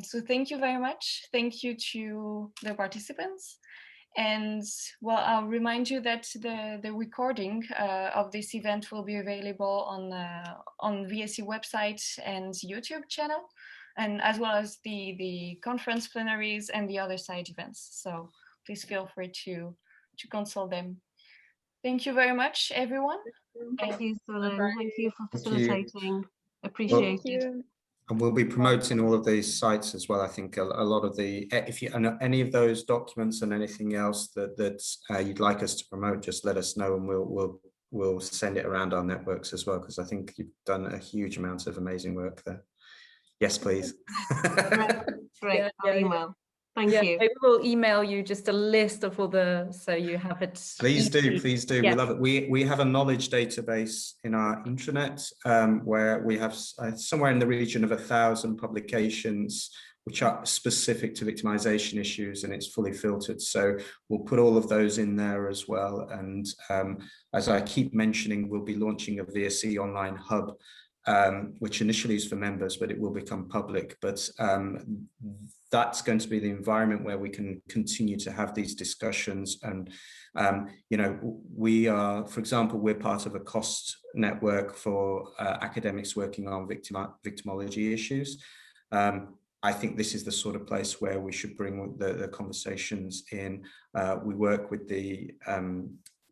So thank you very much. Thank you to the participants. And well, I'll remind you that the recording of this event will be available on VSE website and YouTube channel, and as well as the conference plenaries and the other side events. So please feel free to consult them. Thank you very much, everyone. Thank you, Solen. Thank you for Thank you. facilitating. Appreciate Thank it. you. And we'll be promoting all of these sites as well. I think a lot of the, if you any of those documents and anything else that you'd like us to promote, just let us know and we'll send it around our networks as well, because I think you've done a huge amount of amazing work there. Yes, please. Great. Yeah, I'll email. Thank you. I will email you just a list of all the, so you have it. Please do, easy. please do. Yeah. We love it. We have a knowledge database in our intranet where we have somewhere in the region of 1,000 publications which are specific to victimization issues, and it's fully filtered. So we'll put all of those in there as well. And as I keep mentioning, we'll be launching a VSE online hub, which initially is for members, but it will become public. But that's going to be the environment where we can continue to have these discussions. And, you know, we are, for example, we're part of a cost network for academics working on victimology issues. I think this is the sort of place where we should bring the conversations in. We work with the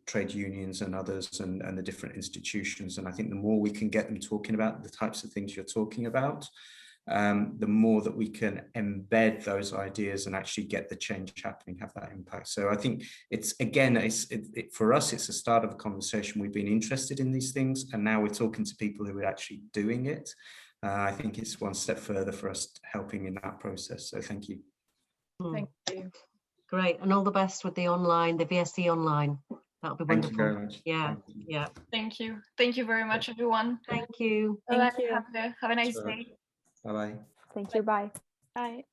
trade unions and others and the different institutions. And I think the more we can get them talking about the types of things you're talking about, the more that we can embed those ideas and actually get the change happening, have that impact. So I think it's, again, for us, it's the start of a conversation. We've been interested in these things, and now we're talking to people who are actually doing it. I think it's one step further for us helping in that process. So thank you. Thank you. Great. And all the best with the online, the VSE online. That'll be wonderful. Thank you very much. Yeah, Thank you. yeah. Thank you. Thank you very much, everyone. Thank you. Thank Bye. you. Have a nice Sure. day. Bye-bye. Thank you. Bye. Bye.